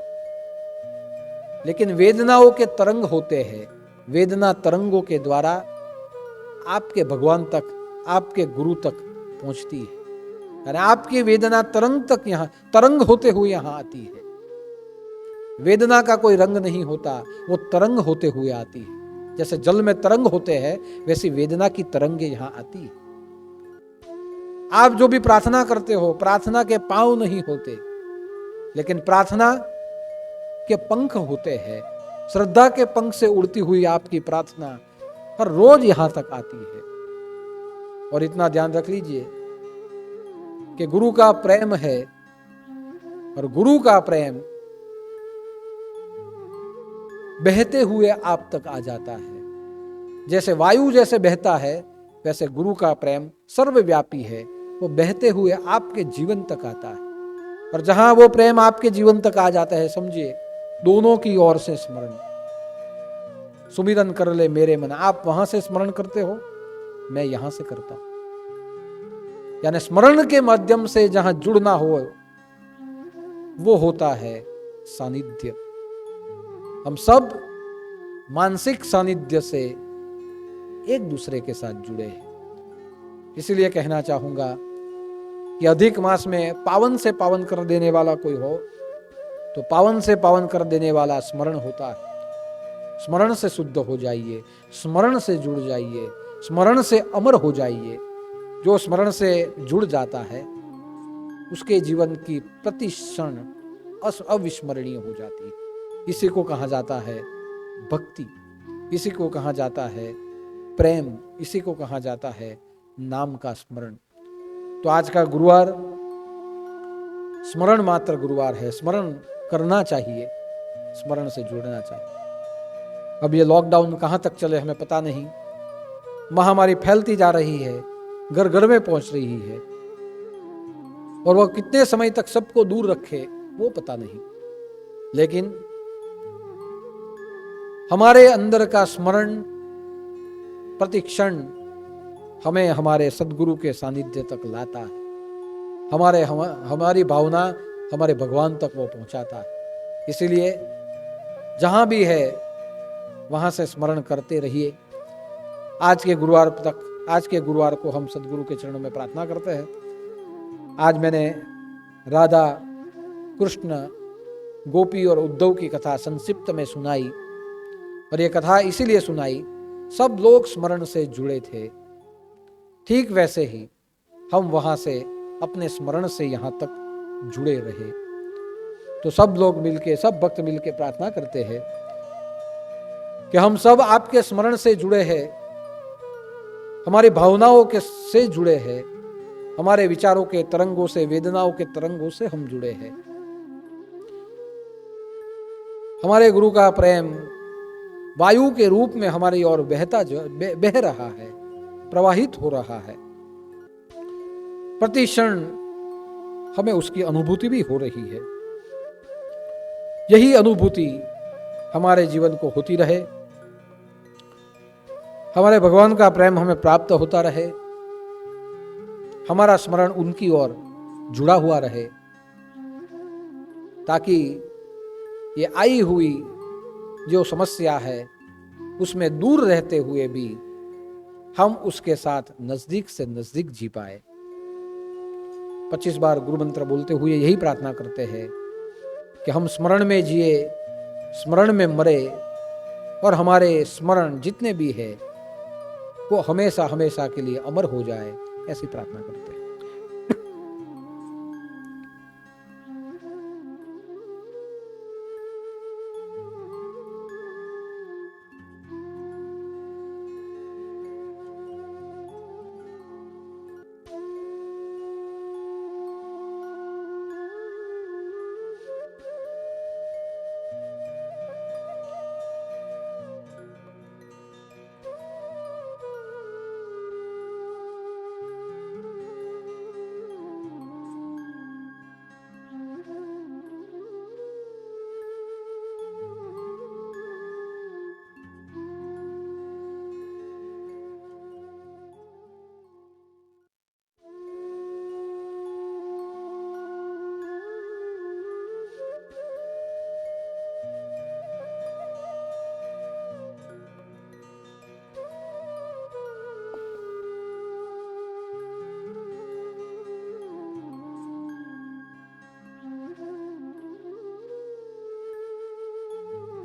लेकिन वेदनाओं के तरंग होते हैं। वेदना तरंगों के द्वारा आपके भगवान तक, आपके गुरु तक पहुंचती है। यानी आपकी वेदना तरंग तक यहां तरंग होते हुए यहां आती है। वेदना का कोई रंग नहीं होता, वो तरंग होते हुए आती है। जैसे जल में तरंग होते हैं वैसी वेदना की तरंगे यहां आती है। आप जो भी प्रार्थना करते हो, प्रार्थना के पांव नहीं होते, लेकिन प्रार्थना के पंख होते हैं। श्रद्धा के पंख से उड़ती हुई आपकी प्रार्थना हर रोज यहां तक आती है। और इतना ध्यान रख लीजिए कि गुरु का प्रेम है और गुरु का प्रेम बहते हुए आप तक आ जाता है। जैसे वायु जैसे बहता है वैसे गुरु का प्रेम सर्वव्यापी है, वो बहते हुए आपके जीवन तक आता है। और जहां वो प्रेम आपके जीवन तक आ जाता है, समझिए दोनों की ओर से स्मरण, सुमिरन कर ले मेरे मन। आप वहां से स्मरण करते हो, मैं यहां से करता हूं। यानी स्मरण के माध्यम से जहां जुड़ना हो वो होता है सानिध्य। हम सब मानसिक सानिध्य से एक दूसरे के साथ जुड़े हैं। इसलिए कहना चाहूंगा कि अधिक मास में पावन से पावन कर देने वाला कोई हो तो पावन से पावन कर देने वाला स्मरण होता है। स्मरण से शुद्ध हो जाइए, स्मरण से जुड़ जाइए, स्मरण से अमर हो जाइए। जो स्मरण से जुड़ जाता है उसके जीवन की प्रति क्षण अविस्मरणीय हो जाती है। इसी को कहा जाता है भक्ति, इसी को कहा जाता है प्रेम, इसी को कहा जाता है नाम का स्मरण। तो आज का गुरुवार स्मरण मात्र गुरुवार है। स्मरण करना चाहिए, स्मरण से जुड़ना चाहिए। अब ये लॉकडाउन कहां तक चले हमें पता नहीं। महामारी फैलती जा रही है, घर घर में पहुंच रही है, और वह कितने समय तक सबको दूर रखे वो पता नहीं। लेकिन हमारे अंदर का स्मरण प्रति क्षण हमें हमारे सद्गुरु के सानिध्य तक लाता है। हमारी भावना हमारे भगवान तक वो पहुंचाता है। इसीलिए जहां भी है वहां से स्मरण करते रहिए। आज के गुरुवार को हम सद्गुरु के चरणों में प्रार्थना करते हैं। आज मैंने राधा, कृष्ण, गोपी और उद्धव की कथा संक्षिप्त में सुनाई, और ये कथा इसीलिए सुनाई सब लोग स्मरण से जुड़े थे। ठीक वैसे ही हम वहां से अपने स्मरण से यहां तक जुड़े रहे। तो सब लोग मिलके, सब भक्त मिलके प्रार्थना करते हैं कि हम सब आपके स्मरण से जुड़े हैं, हमारी भावनाओं के से जुड़े हैं, हमारे विचारों के तरंगों से, वेदनाओं के तरंगों से हम जुड़े हैं। हमारे गुरु का प्रेम वायु के रूप में हमारी ओर बह रहा है, प्रवाहित हो रहा है। प्रति क्षण हमें उसकी अनुभूति भी हो रही है। यही अनुभूति हमारे जीवन को होती रहे, हमारे भगवान का प्रेम हमें प्राप्त होता रहे, हमारा स्मरण उनकी ओर जुड़ा हुआ रहे, ताकि ये आई हुई जो समस्या है उसमें दूर रहते हुए भी हम उसके साथ नजदीक से नजदीक जी पाए। 25 बार गुरु मंत्र बोलते हुए यही प्रार्थना करते हैं कि हम स्मरण में जिए, स्मरण में मरे और हमारे स्मरण जितने भी है वो हमेशा हमेशा के लिए अमर हो जाए, ऐसी प्रार्थना करते हैं।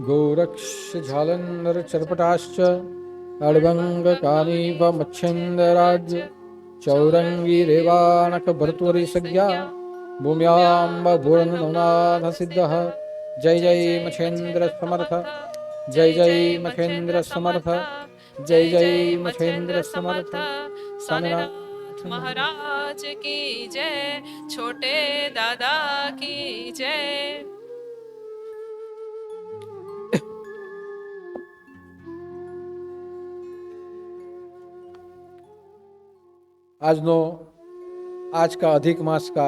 गोरक्ष झालंधर चरपटाश्च अड़भंग कानीप मच्छेंद्राज चौरंगी रेवाणक भर्तवरी सज्ञा भूम्याम्ब भूरन नवनाथ सिद्धः। जय जय मच्छेंद्र समर्थ, जय जय मच्छेंद्र समर्थ, जय जय मच्छेंद्र समर्थ। स्वामीनाथ महाराज की जय, छोटे दादा की जय। आज का अधिक मास का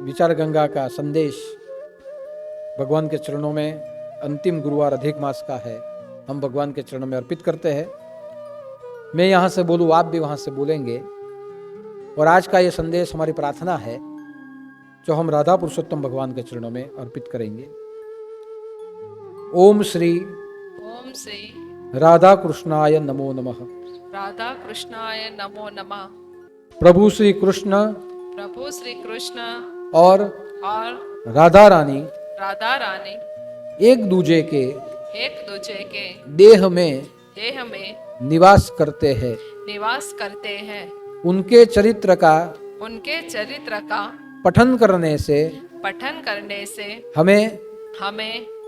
विचार गंगा का संदेश भगवान के चरणों में, अंतिम गुरुवार अधिक मास का है, हम भगवान के चरणों में अर्पित करते हैं। मैं यहाँ से बोलूँ, आप भी वहाँ से बोलेंगे। और आज का ये संदेश हमारी प्रार्थना है जो हम राधा पुरुषोत्तम भगवान के चरणों में अर्पित करेंगे। ओम श्री राधा कृष्णाय नमो नमः। राधा कृष्णाय नमो नमः। प्रभु श्री कृष्ण और राधा रानी एक दूजे के देह में निवास करते हैं। उनके चरित्र का पठन करने से हमें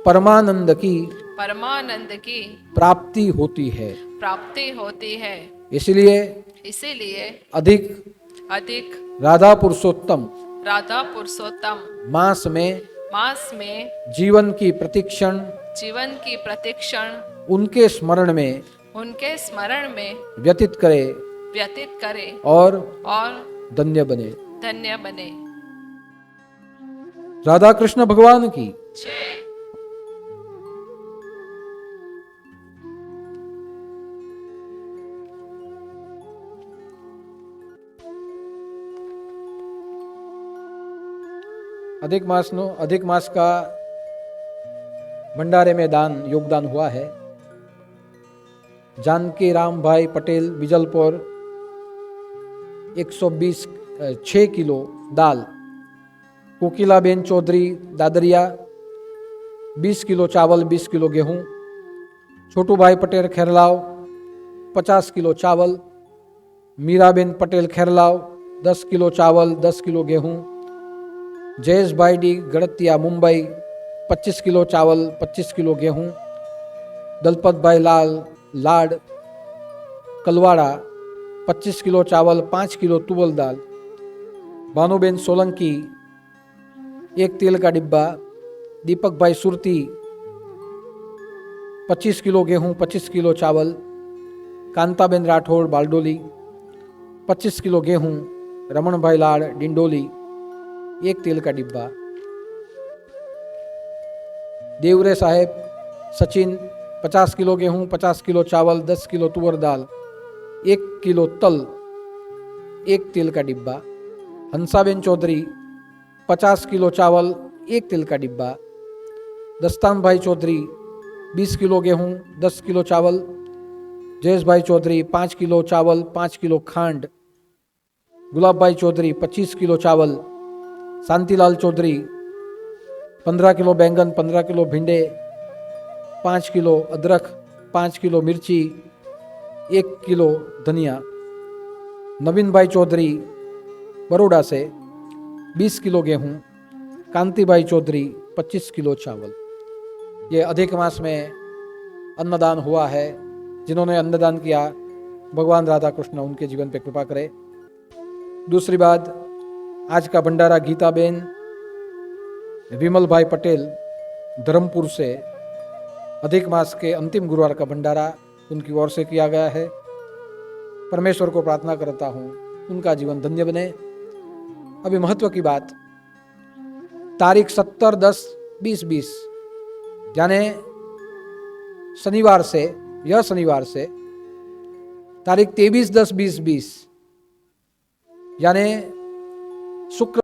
परमानंद की प्राप्ति होती है। इसलिए अधिक राधा पुरुषोत्तम मास में जीवन की प्रतिक्षण उनके स्मरण में व्यतीत करे और धन्य बने। राधा कृष्ण भगवान की। अधिक मास का भंडारे में योगदान हुआ है। जानकी राम भाई पटेल बिजलपुर 6 किलो दाल, कोकिलाबेन चौधरी दादरिया 20 किलो चावल 20 किलो गेहूं, छोटू भाई पटेल खैरलाव 50 किलो चावल, मीराबेन पटेल खैरलाव 10 किलो चावल 10 किलो गेहूं, जयेश भाई डी गड़तिया मुंबई 25 किलो चावल 25 किलो गेहूं, दलपत भाई लाड कलवाड़ा 25 किलो चावल 5 किलो तुवल दाल, भानुबेन सोलंकी 1 तेल का डिब्बा, दीपक भाई सुरती 25 किलो गेहूं 25 किलो चावल, कांताबेन राठौड़ बालडोली 25 किलो गेहूं, रमन भाई लाड डिंडोली 1 तेल का डिब्बा, देवरे साहेब सचिन 50 किलो गेहूं 50 किलो चावल 10 किलो तुअर दाल, 1 किलो तल 1 तेल का डिब्बा, हंसाबेन चौधरी 50 किलो चावल 1 तेल का डिब्बा, दस्तान भाई चौधरी 20 किलो गेहूं 10 किलो चावल, जयेश भाई चौधरी 5 किलो चावल 5 किलो खांड, गुलाब भाई चौधरी 25 किलो चावल, शांतिलाल चौधरी 15 किलो बैंगन, 15 किलो भिंडे, 5 किलो अदरक, 5 किलो मिर्ची, 1 किलो धनिया। नवीन भाई चौधरी बड़ौदा से 20 किलो गेहूँ। कांति भाई चौधरी 25 किलो चावल। ये अधिक मास में अन्नदान हुआ है। जिन्होंने अन्नदान किया, भगवान राधा कृष्ण उनके जीवन पे कृपा करे। दूसरी बात, आज का भंडारा गीताबेन विमल भाई पटेल धर्मपुर से, अधिक मास के अंतिम गुरुवार का भंडारा उनकी ओर से किया गया है। परमेश्वर को प्रार्थना करता हूँ उनका जीवन धन्य बने। अभी महत्व की बात, तारीख 17/10/2020 यानी शनिवार से, यह शनिवार से तारीख 23/10/2020 यानी शुक्र